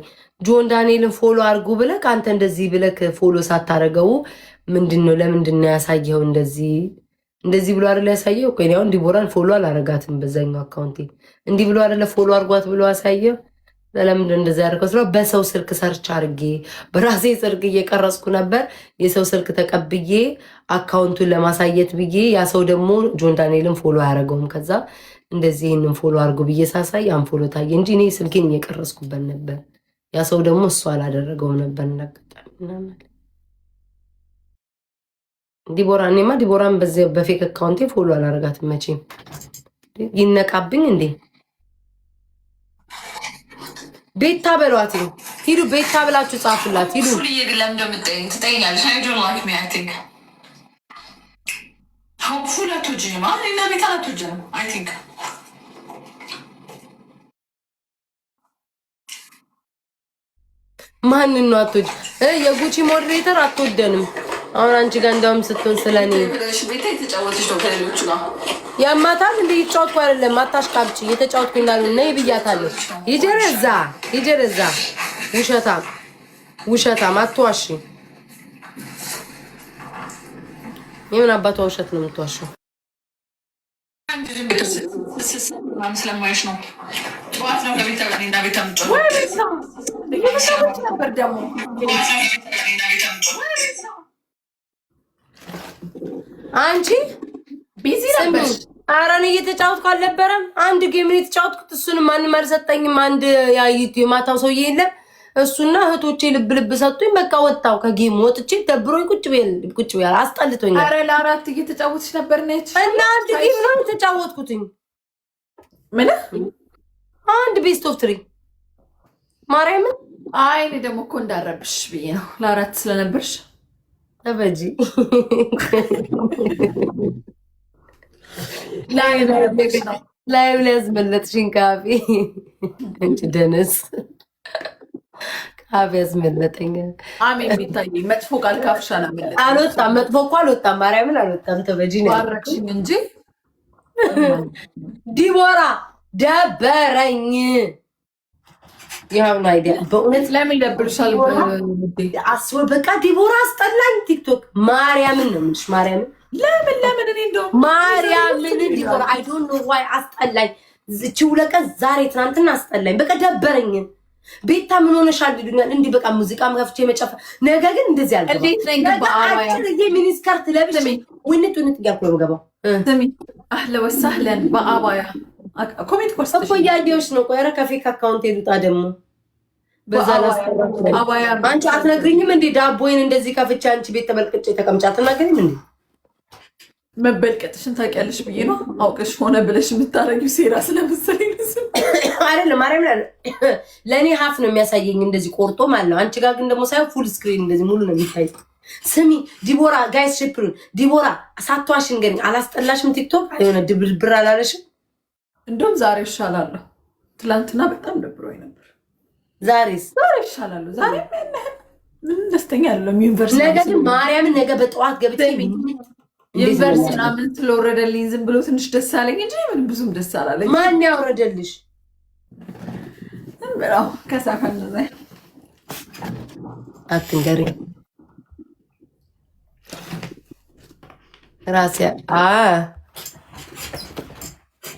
ጆን ዳንኤልን ፎሎ አርጉ ብለህ አንተ እንደዚህ ብለህ ፎሎ ሳታረገው ምንድነው? ለምንድነው ያሳየው? እንደዚህ ብሎ አይደል ያሳየው? ቆይ ነው ዲቦራን ፎሎ አላረጋትም በዛኛው አካውንቴ። እንዲህ ብሎ አይደል ፎሎ አርጓት ብሎ ያሳየው? ለምንድነው እንደዛ ያደረገው? ስለ በሰው ስልክ ሰርች አርጌ በራሴ ስልክ እየቀረጽኩ ነበር። የሰው ስልክ ተቀብዬ አካውንቱን ለማሳየት ብዬ ያ ሰው ደግሞ ጆን ዳንኤልን ፎሎ አያረገውም። ከዛ እንደዚህ ይሄንን ፎሎ አርጉ ብዬ ሳሳይ አንፎሎ ታየ እንጂ እኔ ስልኬን እየቀረጽኩበት ነበር። ያ ሰው ደግሞ እሱ አላደረገውም ነበር። እንዳጋጣሚ እኔማ ዲቦራን በፌክ አካውንቴ ፎሎ አላረጋትም። መቼም ይነቃብኝ እንዴ? ቤታ በሏት። ሂዱ ቤታ ብላችሁ ጻፉላት። ሂዱ ማንን ነው አትወድ? የጉቺ ሞዴሬተር አትወደንም። አሁን አንቺ ጋር እንደውም ስትሆን ስለኔ ያማታል እንደ ይጫወትኩ አይደለም። አታሽቃብጪ። እየተጫወትኩ እንዳሉ ነይ ብያታለሁ። ይጀረዛ ውሸታም አትዋሺ። የምን አባቷ ውሸት ነው የምትዋሸው? ስለማይሽ ነው። ጠዋት ነው ከቤት እና ቤት ነበር ደግሞ አንቺ ቢዚ ነበር። ኧረ እኔ እየተጫወትኩ አልነበረም። አንድ ጌም ነው የተጫወትኩት። እሱንም ማንም አልሰጠኝም። አንድ ያይቱ የማታው ሰውዬ የለም እሱና እህቶቼ ልብ ልብ ሰጡኝ። በቃ ወጣው ከጌም ወጥቼ ደብሮኝ ቁጭ ብያለሁ። አስጠልቶኛል። ኧረ ለአራት እየተጫወትሽ ነበር ነች እና አንድ ጌም ነው የተጫወትኩትኝ። ምን አንድ ቤስት ኦፍ 3 ማርያምን። አይ እኔ ደግሞ እኮ እንዳረብሽ ብዬ ነው ለአራት ስለነበርሽ ተበጂ ላይ ያዝመለጥሽኝ ካፌ እንጂ ደነስ ካፌ ያዝመለጠኝ። አሜን ቢታይ መጥፎ ቃል ካፍሻ ነው ማለት አልወጣም። መጥፎ እኮ አልወጣም። ማርያምን አልወጣም። ተበጂ ነው ባረክሽኝ እንጂ ዲቦራ ደበረኝ። ያው ነው አይዲያ በእውነት ለምን ይደብርሻል? አስወ በቃ ዲቦራ አስጠላኝ። ቲክቶክ ማርያምን ነው የምልሽ። ማርያምን ለምን እኔ እንደው ማርያምን ዲቦራ አይ ዶንት ኖ ዋይ አስጠላኝ። ዝቺው ለቀን ዛሬ ትናንትና አስጠላኝ። በቃ ደበረኝ። ቤታ ምን ሆነሻል ይሉኛል። እንዲህ በቃ ሙዚቃ መክፈቼ መጨፈር ነገ ግን እንደዚህ አልገባም። እንዴት ነኝ በአባያ ሚኒስከርት ለብሼ ወንት እያልኩ ነው የምገባው። ስሚ አህለ ወሳህለን በአባያ ኮሜንት ኮርስ እኮ እያየሁሽ ነው። ቆይ ኧረ ከፌክ አካውንት የሉጣ ደግሞ በዛ አባያ አንቺ አትነግሪኝም እንዴ? ዳቦዬን እንደዚህ ከፍቼ አንቺ ቤት ተመልቅጬ ተቀምጫ አትናገሪም እንዴ? መበልቀጥሽን ታውቂያለሽ ብዬ ነው። አውቀሽ ሆነ ብለሽ የምታረጊው ሴራ ስለመሰለኝ አይደለም። ማርያም ለእኔ ሀፍ ነው የሚያሳየኝ እንደዚህ ቆርጦ ማለት ነው። አንቺ ጋር ግን ደግሞ ሳይሆን ፉል ስክሪን እንደዚህ ሙሉ ነው የሚታይ። ስሚ ዲቦራ ጋይስ ሽፕሩ ዲቦራ ሳቷሽ እንገኝ አላስጠላሽም? ቲክቶክ የሆነ ድብርብር አላለሽም? እንደውም ዛሬ ይሻላለሁ። ትላንትና በጣም ደብሮኝ ነበር። ዛሬ ይሻላለሁ። ዛሬ ምን ደስተኛ አይደለም። ዩኒቨርሲቲ ነገ ግን ማርያምን ነገ በጠዋት ገብቼ ዩኒቨርሲቲ ምናምን ስለወረደልኝ ዝም ብሎ ትንሽ ደስ አለኝ እንጂ ምን ብዙም ደስ አላለኝ። ማን ያወረደልሽ? በራው ከሳፈን ነው አትንገሪ ራሲያ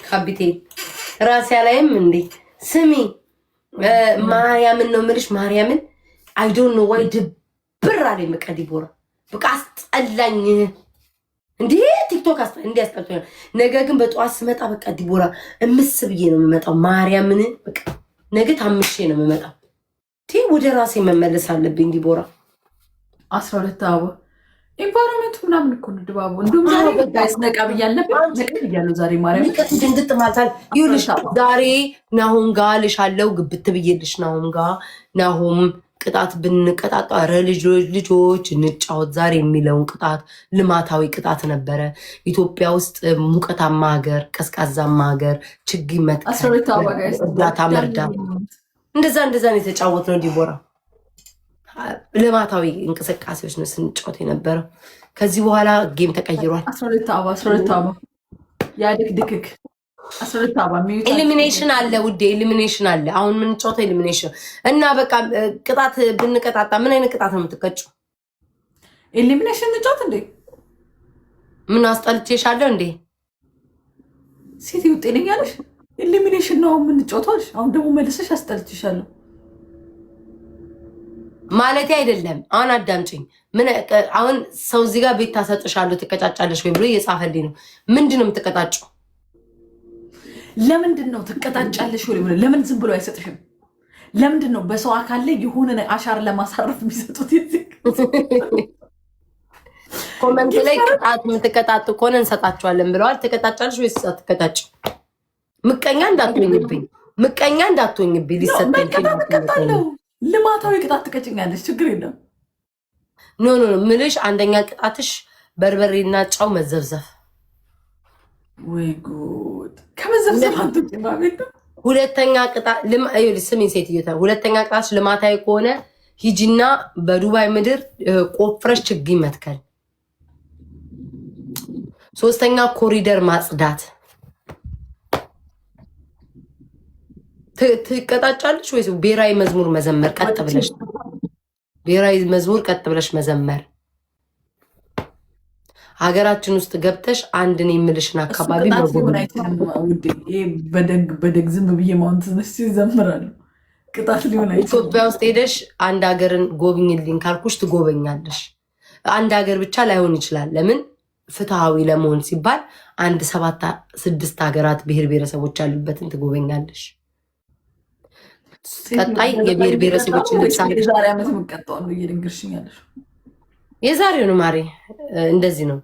ካቢቴ ራሲያ ላይም እንዴ ስሚ ማርያምን ነው የምልሽ። ማርያምን አይ ዶንት ኖ ዋይ ድብር አለኝ። በቃ ዲቦራ በቃ አስጠላኝ። እንዴ ቲክቶክ እንዴ አስጠልቶኛል። ነገ ግን በጠዋት ስመጣ በቃ ዲቦራ እምስ ብዬ ነው የምመጣው። ማርያምን በቃ ነገ ታምሼ ነው የምመጣው። ወደ ራሴ መመለስ አለብኝ ዲቦራ። 12 አበባ ኢንቫይሮንመንቱ ምናምን እኮ ነው ድባቡ። እንደውም ዛሬ ጋይስ ነቃ ብያለሁ ዛሬ ማርያም ድንግጥ ማታል ይኸውልሽ። ዛሬ ናሆም ጋር ልሻለው ግብት ብዬልሽ ናሆም ጋር ናሆም ቅጣት ብንቀጣጣ ኧረ ልጆች እንጫወት ዛሬ የሚለውን ቅጣት ልማታዊ ቅጣት ነበረ። ኢትዮጵያ ውስጥ ሙቀታማ ሀገር፣ ቀዝቃዛማ ሀገር ችግኝ መትከል፣ እርዳታ መርዳት እንደዛ ነው የተጫወት ነው ዲቦራ። ልማታዊ እንቅስቃሴዎች ነው ስንጫወት የነበረው። ከዚህ በኋላ ጌም ተቀይሯል። 12 አበባ ያድክድክክ 12 አበባ ኤሊሚኔሽን አለ ውዴ፣ ኤሊሚኔሽን አለ። አሁን የምንጫወተው ኤሊሚኔሽን እና በቃ ቅጣት ብንቀጣጣ ምን አይነት ቅጣት ነው የምትቀጭው? ኤሊሚኔሽን እንጫወት እንዴ? ምን አስጠልቼሻለሁ እንዴ? ሴት ጤነኛለሽ? ኤሊሚኔሽን ነው የምንጫወተው። አሁን ደግሞ መልሰሽ አስጠልቼሻለሁ ማለት አይደለም። አሁን አዳምጪኝ። ምን አሁን ሰው እዚህ ጋር ቤት ታሰጥሻለሁ ትቀጫጫለሽ ወይ ብሎ እየጻፈልኝ ነው። ምንድን ነው የምትቀጣጭው? ለምንድን ነው ትቀጣጫለሽ ወይ? ለምን ዝም ብሎ አይሰጥሽም? ለምንድን ነው በሰው አካል ላይ የሆነ አሻር ለማሳረፍ የሚሰጡት? ኮመንት ላይ ቅጣት የምትቀጣጡ ከሆነ እንሰጣችኋለን ብለዋል። ትቀጣጫለሽ ወይስ አትቀጣጭ? ምቀኛ እንዳትሆኝብኝ፣ ምቀኛ እንዳትሆኝብኝ። ሊሰጠኝ ልማታዊ ቅጣት ትቀጭኛለሽ፣ ችግር የለም። ኖ ምልሽ አንደኛ ቅጣትሽ በርበሬና ጫው መዘብዘፍ። ወይ ጉድ! ከመዘብዘፍ አንተ ቤት። ሁለተኛ ቅጣት ስሚኝ ሴትዮታ፣ ሁለተኛ ቅጣትሽ ልማታዊ ከሆነ ሂጂና በዱባይ ምድር ቆፍረሽ ችግኝ መትከል። ሶስተኛ ኮሪደር ማጽዳት። ትቀጣጫለሽ ወይስ ብሔራዊ መዝሙር መዘመር? ቀጥ ብለሽ ብሔራዊ መዝሙር ቀጥ ብለሽ መዘመር። ሀገራችን ውስጥ ገብተሽ አንድን የምልሽን አካባቢ በደግ ዝም ብዬ ማውንት ይዘምራሉ። ቅጣት ሊሆን ኢትዮጵያ ውስጥ ሄደሽ አንድ ሀገርን ጎብኝልኝ ካልኩሽ ትጎበኛለሽ። አንድ ሀገር ብቻ ላይሆን ይችላል። ለምን ፍትሃዊ ለመሆን ሲባል አንድ 7-6 ሀገራት ብሔር ብሔረሰቦች ያሉበትን ትጎበኛለሽ። ቀጣይ የብሔር ብሔረሰቦችን የዛሬ ዓመት የምቀጣው ነው እየደንግርሽኛለሽ። የዛሬውን ማሬ እንደዚህ ነው።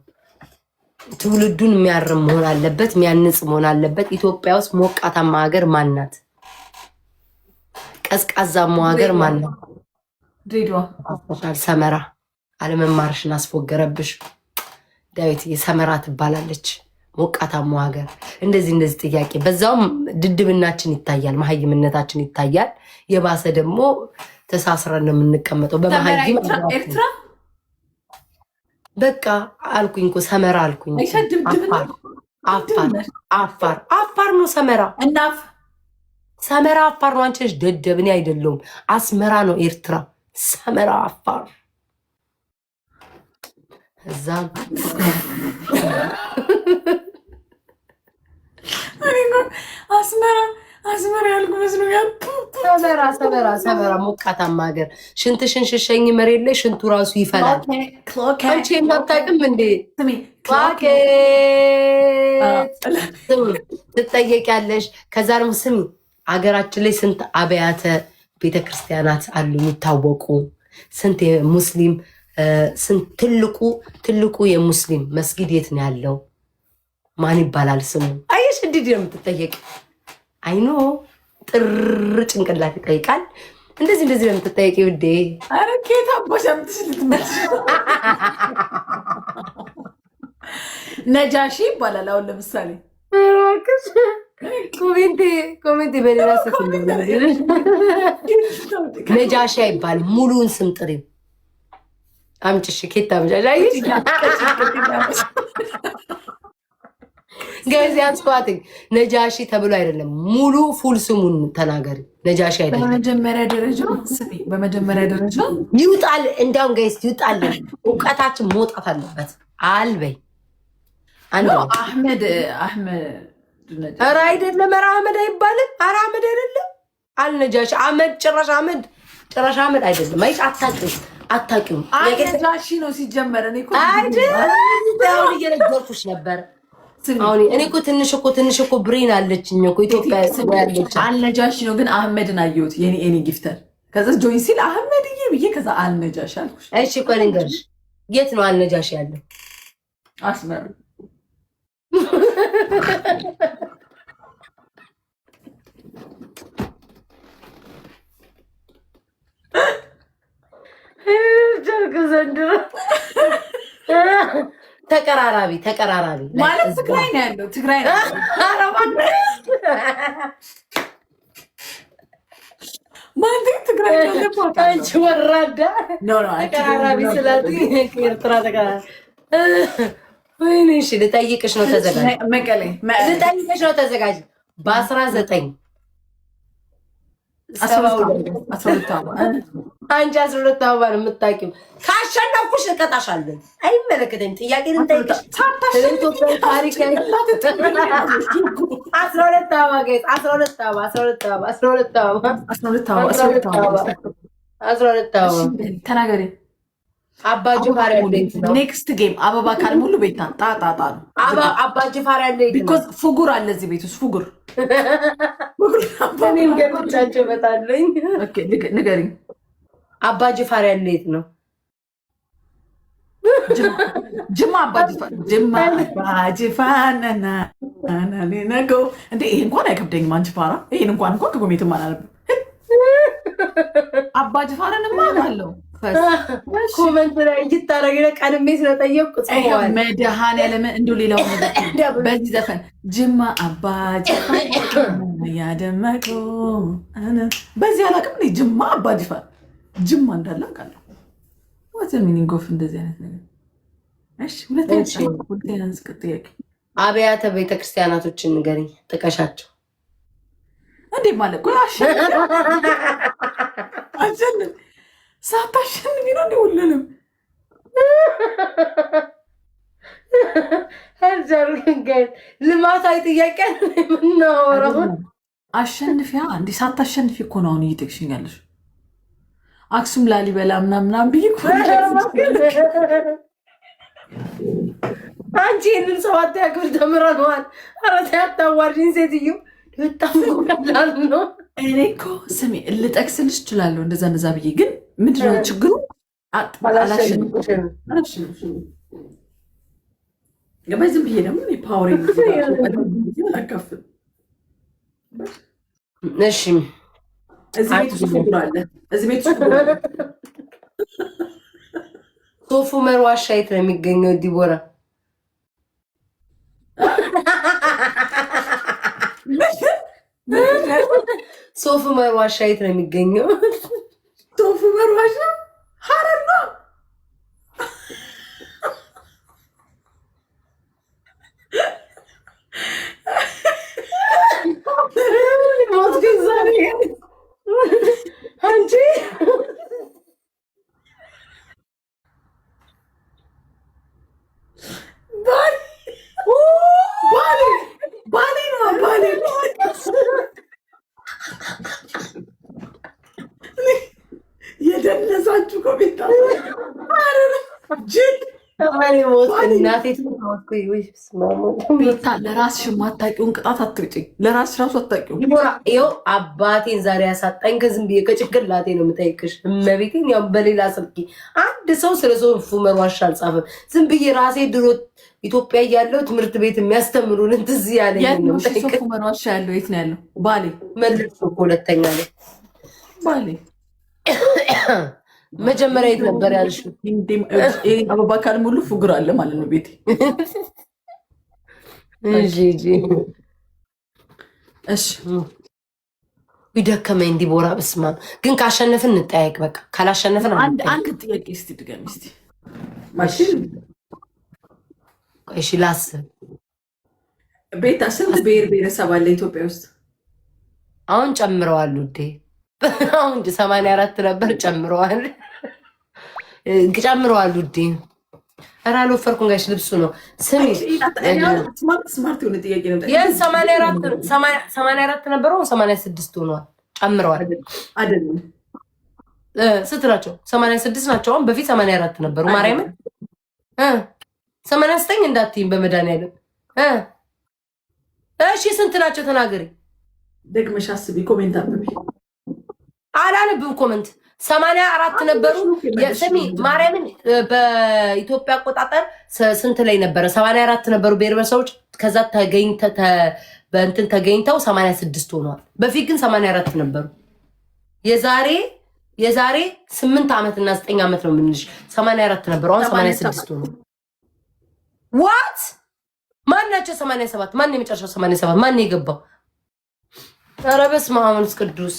ትውልዱን የሚያርም መሆን አለበት፣ የሚያንጽ መሆን አለበት። ኢትዮጵያ ውስጥ ሞቃታማ ሀገር ማናት? ቀዝቃዛማ ሀገር ማናት? ድሬዳዋ። ሰመራ። አለመማርሽን አስፎገረብሽ። ዳዊት የሰመራ ትባላለች ሞቃታማ ሀገር። እንደዚህ ጥያቄ በዛውም ድድብናችን ይታያል፣ መሀይምነታችን ይታያል። የባሰ ደግሞ ተሳስረን ነው የምንቀመጠው በመሀይም። ኤርትራ በቃ አልኩኝ እኮ ሰመራ አልኩኝ። አፋር ነው ሰመራ። ሰመራ አፋር ነው። አንቺ ነሽ ደደብ፣ እኔ አይደለሁም። አስመራ ነው ኤርትራ፣ ሰመራ አፋር። እዛ አስመራ ያልኩ መስሎኛል። ሰመራ ሞቃታማ ሀገር። ሽንትሽን ሽሸኝ መሬት ላይ ሽንቱ ራሱ ይፈላል። አንቺ የማታውቅም እንዴ? ትጠየቂያለሽ። ከዛ ደግሞ ስሚ፣ ሀገራችን ላይ ስንት አብያተ ቤተክርስቲያናት አሉ የሚታወቁ? ስንት የሙስሊም ስንት ትልቁ የሙስሊም መስጊድ የት ነው ያለው? ማን ይባላል ስሙ? አየሽ፣ እንዲህ ነው የምትጠየቅ። አይኖ ጥር ጭንቅላት ይጠይቃል። እንደዚህ ነው የምትጠየቂ ውዴ። ኧረ ኬታ ቦሻምትሽ ልትመልሽ ነጃሺ ይባላል። አሁን ለምሳሌ ኮሜንቴ በሌላ ሰት ነጃሺ አይባልም። ሙሉውን ስም ጥሪው አምጭሽ ኬታ ብቻ ገዚያን ስኳቲንግ ነጃሺ ተብሎ አይደለም። ሙሉ ፉል ስሙን ተናገሪ። ነጃሺ አይደለም። በመጀመሪያ ደረጃ ይውጣል። እንዳውም ጋይስ ይውጣል። እውቀታችን መውጣት አለበት። አልበይ አህመድ ኧረ አይደለም። ኧረ አህመድ አይባልም። ኧረ አህመድ አይደለም። አልነጃሺ አህመድ ጭራሽ አህመድ አይደለም። አይሽ አታውቂውም። ነጃሺ ነው ሲጀመር። እኔ እኮ አይደለም እየነገርኩሽ ነበር። እኔ እኮ ትንሽ እኮ ብሬን አለችኝ እኮ ኢትዮጵያ ያለች። አልነጃሺ ነው ግን አህመድን አየሁት። የኔ ጊፍተር ከዛ ጆይን ሲል አህመድዬ ብዬ ከዛ አልነጃሺ አልኩሽ። እሺ እኮ ልንገርሽ፣ የት ነው አልነጃሺ ያለው? አስመራ። ጀርግ ዘንድሮ ተቀራራቢ ማለት ትግራይ ነው ያለው። ትግራይ ነው ማለት ትግራይ ነው። አንቺ ወራዳ ተቀራራቢ ስላት ኤርትራ ተቀራራቢ። ወይኔ እሺ፣ ልጠይቅሽ ነው ተዘጋጅ። መቀሌ ልጠይቅሽ ነው ተዘጋጅ። በ19 አንቺ 12 አበባ ነው የምታውቂው። ካሸነፍኩሽ እቀጣሻለሁ። አይመለከተኝም። ጥያቄ ልጠይቅሽ። 12 አበባ ተናገሪ። አባጅፋር ያለው ኔክስት ጌም አበባ ካልሙሉ ቤታ ጣጣጣ ነው። አባጅፋር ያለው ቢኮዝ ፉጉር አለ እዚህ ቤት ውስጥ ፉጉር እኔም ገብቻቸው በታለኝ። ኦኬ ንገሪኝ። አባጅፋር ያለው የት ነው? ጅማ አባጅፋር ነነገው እንዴ! ይሄ እንኳን አይከብደኝም። አንቺ ፋራ ይሄን እንኳን ከጎሜትም አላለብም። አባጅፋርንማ አለው ኮመንት ላይ እይታረግ ቀድሜ ስለጠየቅኩ መድኃኔዓለም እንዲሁ ሌላው ነገር በዚህ ዘፈን ጅማ አባጅፋር ያደመቀው በዚህ አላውቅም። ጅማ አባጅፋር ጅማ እንዳለ አውቃለሁ። ወት ሚኒንግ ኦፍ እንደዚህ አይነት ነገር። እሺ ሁለተኛ ጥያቄ አብያተ ቤተክርስቲያናቶችን ንገሪኝ፣ ጥቀሻቸው። እንዴ ማለት አሸንፍ ሳታሸንፍ ነው ሁሉንም ልማታዊ ጥያቄ የምናወራው አሸንፊያ እንዴ ሳታሸንፊ እኮ ነው አሁን እየጠቅሽኛለሽ። አክሱም ላሊበላ ምናምን ብዬ እኮ አንቺ ይህንን 7ኛ ክፍል ተምረነዋል። ኧረ ተይ አታዋርጂኝ ሴትዮ፣ በጣም ቀላል ነው። እኔ እኮ ስሜ ልጠቅስልሽ እችላለሁ እንደዛ ብዬ፣ ግን ምንድን ነው ችግሩ? ገባኝ። ዝም ብዬ ደግሞ ፓወር አካፍል። እሺ እዚህ ቤት ውስጥ ፍጉር አለ። እዚህ ቤት ውስጥ ሶፍ ዑመር ዋሻ የት ነው የሚገኘው? ዲቦራ ሶፍ ዑመር ዋሻ የት ነው የሚገኘው? ሶፍ ዑመር ዋሻ ሐረር ነው። አንቺ ባሌ የደነሳችሁ ኮሜንት ቤታ ለራስሽ የማታውቂውን ቅጣት አትውጪኝ። ለራስሽ ራሱ አታውቂውን። ይኸው አባቴን ዛሬ ያሳጣኝ ከዝም ብዬ ከጭንቅላቴ ነው የምጠይቅሽ። እመቤቴን ያው በሌላ ስልኬ አንድ ሰው ስለ ሶፍ ዑመር ዋሻ አልጻፈም። ዝም ብዬ ራሴ ድሮ ኢትዮጵያ እያለሁ ትምህርት ቤት የሚያስተምሩን እንትዝ ያለኝ ነው። ሶፍ ዑመር ዋሻ ያለው የት ነው ያለው? ባሌ መልሶ ሁለተኛ ላይ ባሌ መጀመሪያ የት ነበር ያልሽው? አበባ ካልሙሉ ፍጉር አለ ማለት ነው ቤቴ። እሺ ይደከመኝ ዲቦራ። በስመ አብ ግን ካሸነፍን እንጠያየቅ። በቃ ካላሸነፍን አንድ ጥያቄ እስቲ ድገሚ እስቲ ማሽን። እሺ ላስብ። ቤታ ስንት ብሔር ብሔረሰብ አለ ኢትዮጵያ ውስጥ? አሁን ጨምረዋል ውዴ። አሁን 84 ነበር ጨምረዋል ውዴ። ኧረ አልወፈርኩም ጋሽ፣ ልብሱ ነው። ስሚ ስማርት የሆነ ጥያቄ ነው። 84 ነበረው 86 ሆኗል። ጨምረዋል አይደለም? ስንት ናቸው? 86 ናቸው። አሁን በፊት 84 ነበሩ። ማርያምን 89 እንዳትይም በመድኃኒዓለም። እሺ ስንት ናቸው ተናገሪ። ደግመሽ አስቢ። ኮሜንት አንብቢ። አላነብም ኮመንት። 84 ነበሩ። ስሚ ማርያምን በኢትዮጵያ አቆጣጠር ስንት ላይ ነበረ? 84 ነበሩ ብሔር ብሔረሰቦች። ከዛ በእንትን ተገኝተው 86 ሆነዋል። በፊት ግን 84 ነበሩ። የዛሬ 8 ዓመት እና 9 ዓመት ነው የምንልሽ። 84 ነበሩ። አሁን 86 ሆነ። ዋት ማን ናቸው? 87 ማን የመጨረሻው? 87 ማን የገባው? ኧረ በስመ አብ ወመንፈስ ቅዱስ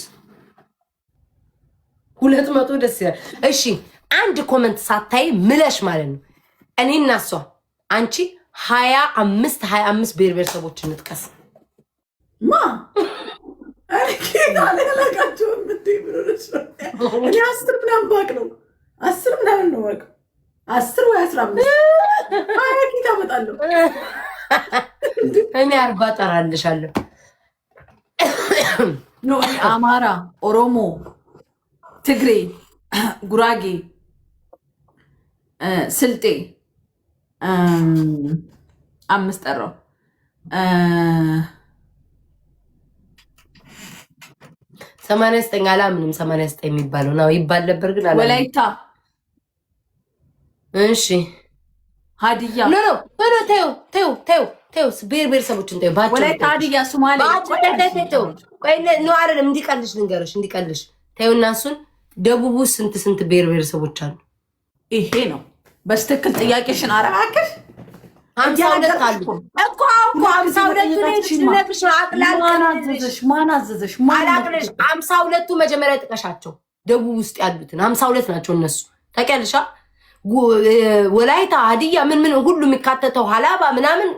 200 ደስ ይላል። እሺ አንድ ኮመንት ሳታይ ምለሽ ማለት ነው። እኔ እና እሷ አንቺ 25 ብሔር ብሔረሰቦች እንጥቀስ። ማ አለላቃቸው እኔ 10 ምናምን ባቅ ነው 10 ምናምን ነው ባቅ 10 ወይ 15 ሀያ አመጣለሁ። እኔ 40 ጠራልሻለሁ። አማራ፣ ኦሮሞ፣ ትግሬ፣ ጉራጌ፣ ስልጤ 5 ጠራው። 89 አላምንም። 89 የሚባለው ነው ይባል ነበር ግን አላምንም። ወላይታ፣ እሺ፣ ሀዲያ ተው ብሔር ብሔረሰቦችን ተው። ወላይታ፣ ሀዲያ፣ ሶማሌ ነው አይደለም። እንዲቀልሽ ተው እና እሱን ደቡብ ውስጥ ስንት ብሔር ብሔረሰቦች አሉ? ይሄ ነው በስትክክል ጥያቄሽን። አረባክሽ 52 አሉ እኮ 52 ማን አዘዘሽ? 52ቱ መጀመሪያ ጥቀሻቸው። ደቡብ ውስጥ ያሉትን 52 ናቸው እነሱ ታውቂያለሽ። ወላይታ፣ ሀዲያ ምን ሁሉ የሚካተተው ሀላባ ምናምን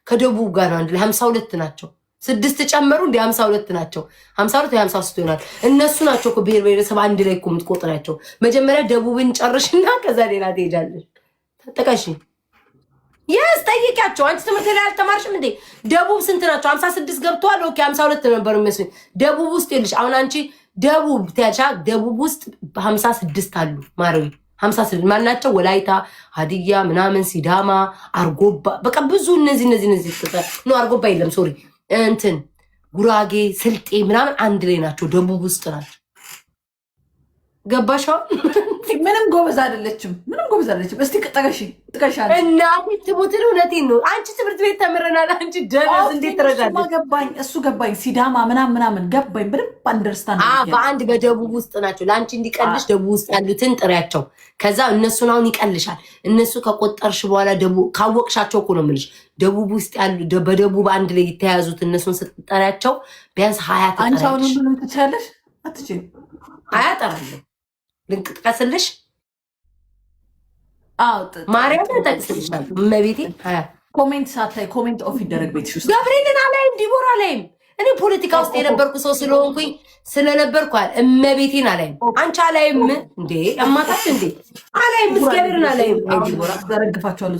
ከደቡብ ጋር ነው። አንድ ላይ 52 ናቸው። 6 ጨመሩ እንደ 52 ናቸው። 52 ወይ 53 ይሆናል። እነሱ ናቸው እኮ ብሔር ብሔረሰብ አንድ ላይ እኮ የምትቆጥራቸው። መጀመሪያ ደቡብን ጨርሽና ከዛ ሌላ ትሄጃለሽ። ተጠቀሽ የስ ጠይቂያቸው። አንቺ ትምህርት ላይ አልተማርሽም እንዴ? ደቡብ ስንት ናቸው? 56 ገብተዋል። ኦኬ 52 ነበር የሚመስለኝ። ደቡብ ውስጥ ይልሽ አሁን አንቺ ደቡብ ታቻ ደቡብ ውስጥ 56 አሉ። ማረዊ 56 ማናቸው? ወላይታ፣ ሀዲያ፣ ምናምን፣ ሲዳማ፣ አርጎባ በቃ ብዙ እነዚህ ነው። አርጎባ የለም ሶሪ፣ እንትን ጉራጌ፣ ስልጤ ምናምን አንድ ላይ ናቸው። ደቡብ ውስጥ ናቸው። ገባሻው? ምንም ጎበዝ አይደለችም። እስቲ ጥቀሻለሽ እና ትሙትን እውነቴን ነው። አንቺ ትምህርት ቤት ተምረናል። አንቺ ደረስ እንዴት ትረጋለሽ? እሱ ገባኝ። ሲዳማ ምናምን ገባኝ። በደንብ አንደርስታንድ በአንድ በደቡብ ውስጥ ናቸው። ለአንቺ እንዲቀልሽ ደቡብ ውስጥ ያሉትን ጥሪያቸው። ከዛ እነሱን አሁን ይቀልሻል። እነሱ ከቆጠርሽ በኋላ ደቡብ ካወቅሻቸው እኮ ነው የምልሽ። ደቡብ ውስጥ ያሉ በደቡብ አንድ ላይ የተያዙት እነሱን ስትጠሪያቸው ቢያንስ 20 ትጠሪያለሽ። አንቺ አሁን ሁሉንም ትችያለሽ? አትችይም? አያጠራለሁ ልንጥቀስልሽ ማርያም ጠቅስልሻል። እመቤቴ ኮሜንት ሳታይ ኮሜንት ኦፍ ይደረግ ቤትሽ ውስጥ ገብርኤልን አላይም፣ ዲቦራ አላይም። እኔ ፖለቲካ ውስጥ የነበርኩ ሰው ስለሆንኩኝ ስለነበርኩ እመቤቴን አላይም። አንቺ አላይም እንዴ? አማታች እንዴ? አላይም፣ እግዚአብሔርን አላይም። ዲቦራ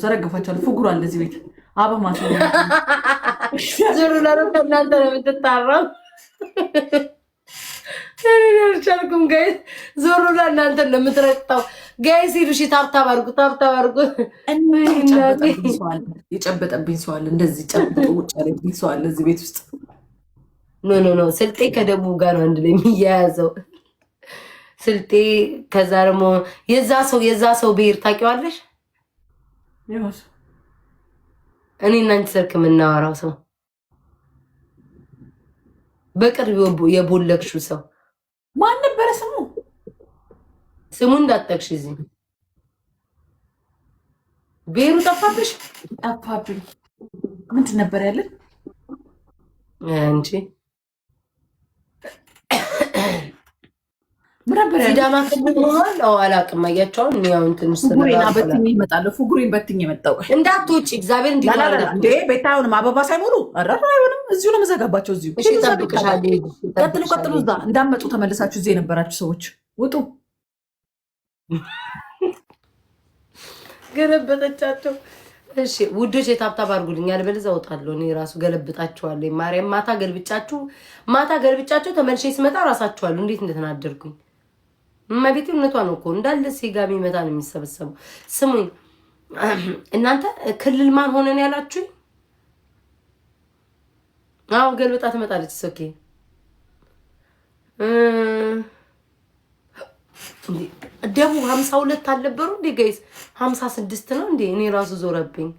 ዘረግፋቸዋለሁ። ፍጉር አለ እዚህ ቤት አበማ ዞር ላለ ከእናንተ ነው የምትጣራው። ቻልኩም ጋይስ ዞር ብላ እናንተ ለምትረቅጣው ጋይስ ሂዱሽ። ታብታብ አድርጉ። የጨበጠብኝ ሰው አለ። እንደዚህ ጨብጦ ውጭ ያለብኝ ሰው አለ እዚህ ቤት ውስጥ። ኖ ስልጤ ከደቡብ ጋር ነው አንድ ላይ የሚያያዘው። ስልጤ ከዛ ደግሞ የዛ ሰው ብሔር ታውቂዋለሽ? እኔ እና አንቺ ስልክ የምናወራው ሰው በቅርብ የቦለክሽው ሰው ማን ነበረ ስሙ? ስሙ እንዳትጠቅሽ እዚህ ብሔሩ ጠፋብሽ? ጠፋብኝ። ምንድን ነበር ያለን እንጂ ምን ነበር ያለን? ሲዳማ ክልል ሆኗል። አላውቅም። አያቸውን ያውን ትንሽ ፉጉሬን በትኝ የመጣው እንዳትወጪ እግዚአብሔር እንዴ ቤታውንም አበባ ሳይሞሉ አይሆንም። እዚሁ ነው መዘጋባቸው። እዚሁ ቀጥሉ። እዛ እንዳመጡ ተመልሳችሁ እዚህ የነበራችሁ ሰዎች ውጡ። ገለበጠቻቸው። እሺ ውዶች የታብታብ አድርጉልኝ፣ አልበለዚያ እወጣለሁ። እኔ ራሱ ገለብጣችኋለሁ። ማርያም ማታ ገልብጫችሁ ተመልሼ ስመጣ ራሳችኋለሁ እንዴት እንደተናደርኩኝ። እመቤቴ እውነቷ ነው እኮ እንዳለ ሴጋ የሚመታ ነው የሚሰበሰበው። ስሙኝ እናንተ ክልል ማን ሆነን ያላችሁኝ? አዎ ገልብጣ ትመጣለች። ኦኬ ደቡብ 52 አልነበሩ እንዴ ጋይስ? 56 ነው እንዴ? እኔ ራሱ ዞረብኝ።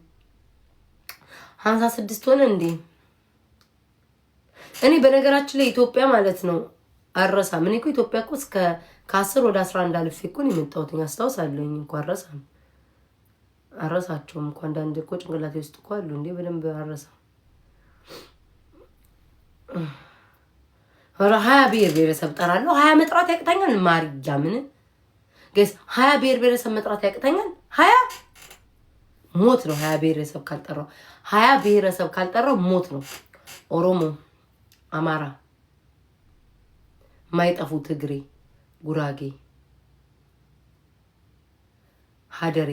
56 ሆነ እንዴ? እኔ በነገራችን ላይ ኢትዮጵያ ማለት ነው አረሳም። እኔ እኮ ኢትዮጵያ እኮ እስከ ከ10 ወደ 11 አልፌ እኮ ነው የመጣሁት። አስታውሳለሁኝ እንኳን አረሳቸውም እንኳን አንዳንድ እኮ ጭንቅላቴ ውስጥ እኮ አሉ እንዴ በደንብ አረሳም። 20 ብሔር ብሔረሰብ ጠራለሁ። 20 መጥራት ያቅተኛል። ማርያ ምን ጋይስ 20 ብሔር ብሔረሰብ መጥራት ያቅተኛል። 20 ሞት ነው። 20 ብሔረሰብ ካልጠራው 20 ብሔረሰብ ካልጠራው ሞት ነው። ኦሮሞ፣ አማራ፣ ማይጠፉ ትግሬ፣ ጉራጌ፣ ሀደሬ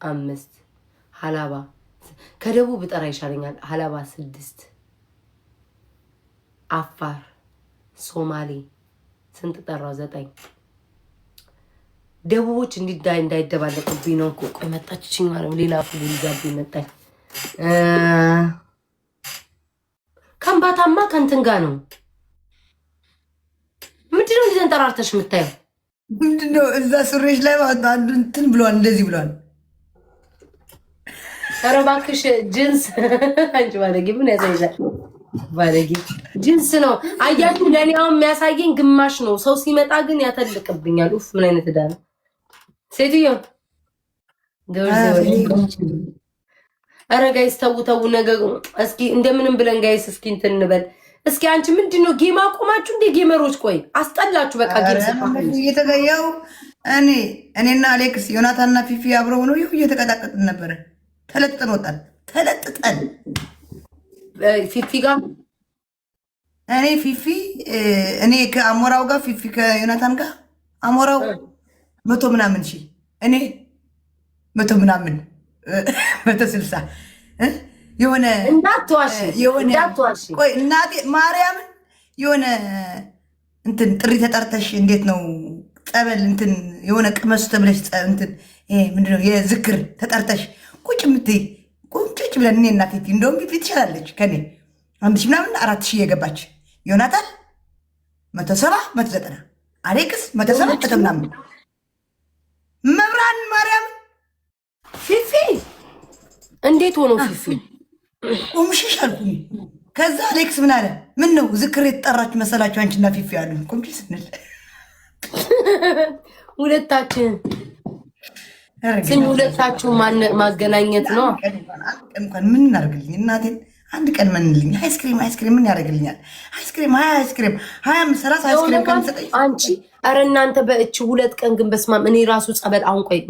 5 ሀላባ ከደቡብ ብጠራ ይሻለኛል። ሀላባ 6 አፋር፣ ሶማሌ ስንት ጠራው? 9 ደቡቦች እንዳይደባለቁብኝ ነው እኮ። ቆይ መጣችኝ ማለት ነው። ሌላ ፉል ይዛብኝ መጣኝ። ከምባታማ ከእንትን ጋር ነው። ምንድነው እንደዚህ ተንጠራርተሽ የምታየው? ምንድነው እዛ ሱሬሽ ላይ ማለት አንዱ እንትን ብሏል፣ እንደዚህ ብሏል። ኧረ እባክሽ ጅንስ አንቺ ባለጌ ምን ያሳይሻል? ባለጌ ጅንስ ነው። አያችሁ ለእኔ አሁን የሚያሳየኝ ግማሽ ነው። ሰው ሲመጣ ግን ያተልቅብኛል። ኡፍ ምን አይነት ዕዳ ነው ሴትዮ። ኧረ ጋይስ ተው ነገር እስኪ እንደምንም ብለን ጋይስ እስኪ እንትን እንበል እስኪ። አንቺ ምንድነው ጌም አቆማችሁ እንዴ ጌመሮች? ቆይ አስጠላችሁ በቃ ጌም እየተገያው እኔና አሌክስ ዮናታንና ፊፊ አብረው ሆነው እየተቀጣቀጥን ነበረ። ተለጥጠን ወጣን። ፊፊ ጋር እኔ ከአሞራው ጋር ፊፊ ከዮናታን ጋር አሞራው 100 ምናምን ሺህ እኔ 100 ምናምን 160 የሆነ እንዳትዋሽ ቆይ እናቴ ማርያምን የሆነ እንትን ጥሪ ተጠርተሽ እንዴት ነው ጸበል እንትን የሆነ ቅመሱ ተብለሽ እንትን ምንድነው የዝክር ተጠርተሽ ቁጭ ምትይ ቁጭ ብለን እኔ እናቴ እንደውም ፊት ትሻላለች ከኔ 1000 ምናምን 4000 የገባች ዮናታን 170 190 አሌክስ 170 ምናምን መብራን ማርያም ፊፊ እንዴት ሆኖ ፊፊ ቆምሽሽ አልኩኝ። ከዛ አሌክስ ምን አለ? ምን ነው ዝክር የተጠራችሁ መሰላችሁ አንቺና ፊፊ አሉ። ቆምሽ ስንል ሁለታችን ሁለታችሁ ማገናኘት ነው። እንኳን ምን እናርግልኝ እናቴን አንድ ቀን መንልኝ አይስክሪም ምን ያደርግልኛል? አይስክሪም 25 30 አይስክሪም ከምትሰጠኝ አንቺ ኧረ እናንተ በእች 2 ቀን ግን በስማም እኔ ራሱ ጸበል አሁን ቆይ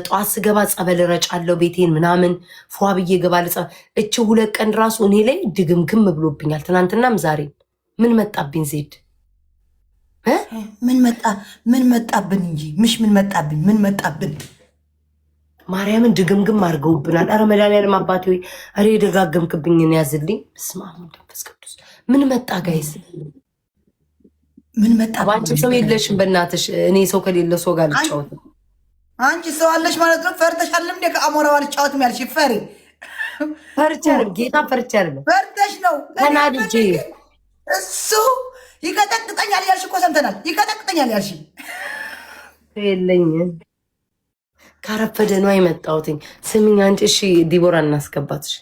ጠዋት ስገባ ጸበል እረጫለሁ ቤቴን ምናምን ፏ ብዬ እገባለሁ ጸበል እች 2 ቀን ራሱ እኔ ላይ ድግምግም ብሎብኛል። ትናንትናም ዛሬ ምን መጣብኝ ዜድ ምን መጣብን እንጂ ምን መጣብን ማርያምን ድግምግም አድርገውብናል። ኧረ መድኃኒዓለም አባቴ ሆይ ኧረ የደጋገምክብኝን ያዝልኝ። በስመ አብ ወመንፈስ ቅዱስ ምን መጣ ጋይስ? ምን መጣ? አንቺ ሰው የለሽም በእናትሽ። እኔ ሰው ከሌለ ሰው ጋር ልጫወት። አንቺ ሰው አለሽ ማለት ነው። ፈርተሻልም እንደ ከአሞራው ልጫወትም ያልሽ ፈሪ ፈርቻለሁ። ጌታ ፈርቻለሁ። ፈርተሽ ነው ተናድጄ እሱ ይቀጠቅጠኛል ያልሽ እኮ ሰምተናል። ይቀጠቅጠኛል ያልሽ የለኝም ካረፈደ ነው አይመጣውትኝ። ስሚኝ አንቺ እሺ ዲቦራ እናስገባትሽ።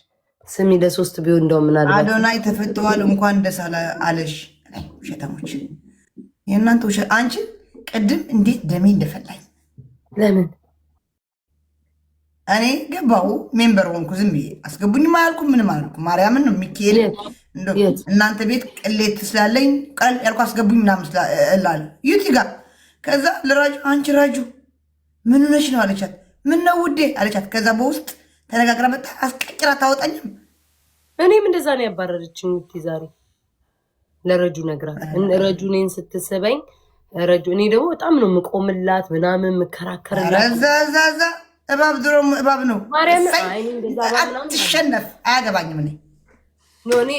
ስሚ ለ3 ቢሆን እንደው ምን አለ አዶናይ ተፈተዋል። እንኳን ደስ አለሽ። ውሸታሞች የእናንተ ውሸት። አንቺ ቅድም እንዴት ደሜ እንደፈላኝ ለምን እኔ ገባው ሜምበር ሆንኩ። ዝም ብዬ አስገቡኝም አያልኩም ምንም አላልኩም። ማርያምን ነው ሚካኤል እናንተ ቤት ቅሌት ስላለኝ ቀል ያልኩ አስገቡኝ ምናምን ስላለ ዩቲ ጋር ከዛ ለራጁ አንቺ ራጁ ምን ሆነሽ ነው አለቻት። ምን ነው ውዴ አለቻት። ከዛ በውስጥ ተነጋግራ መጣ አስቀጭራ ታወጣኝም። እኔም እንደዛ ነው ያባረረችኝ። ዩቲ ዛሬ ለረጁ ነግራት ረጁ እኔን ስትስበኝ ረጁ እኔ ደግሞ በጣም ነው የምቆምላት ምናምን የምከራከርላት። ዛዛዛ እባብ ድሮም እባብ ነው። ማርያም አትሸነፍ አያገባኝም። እኔ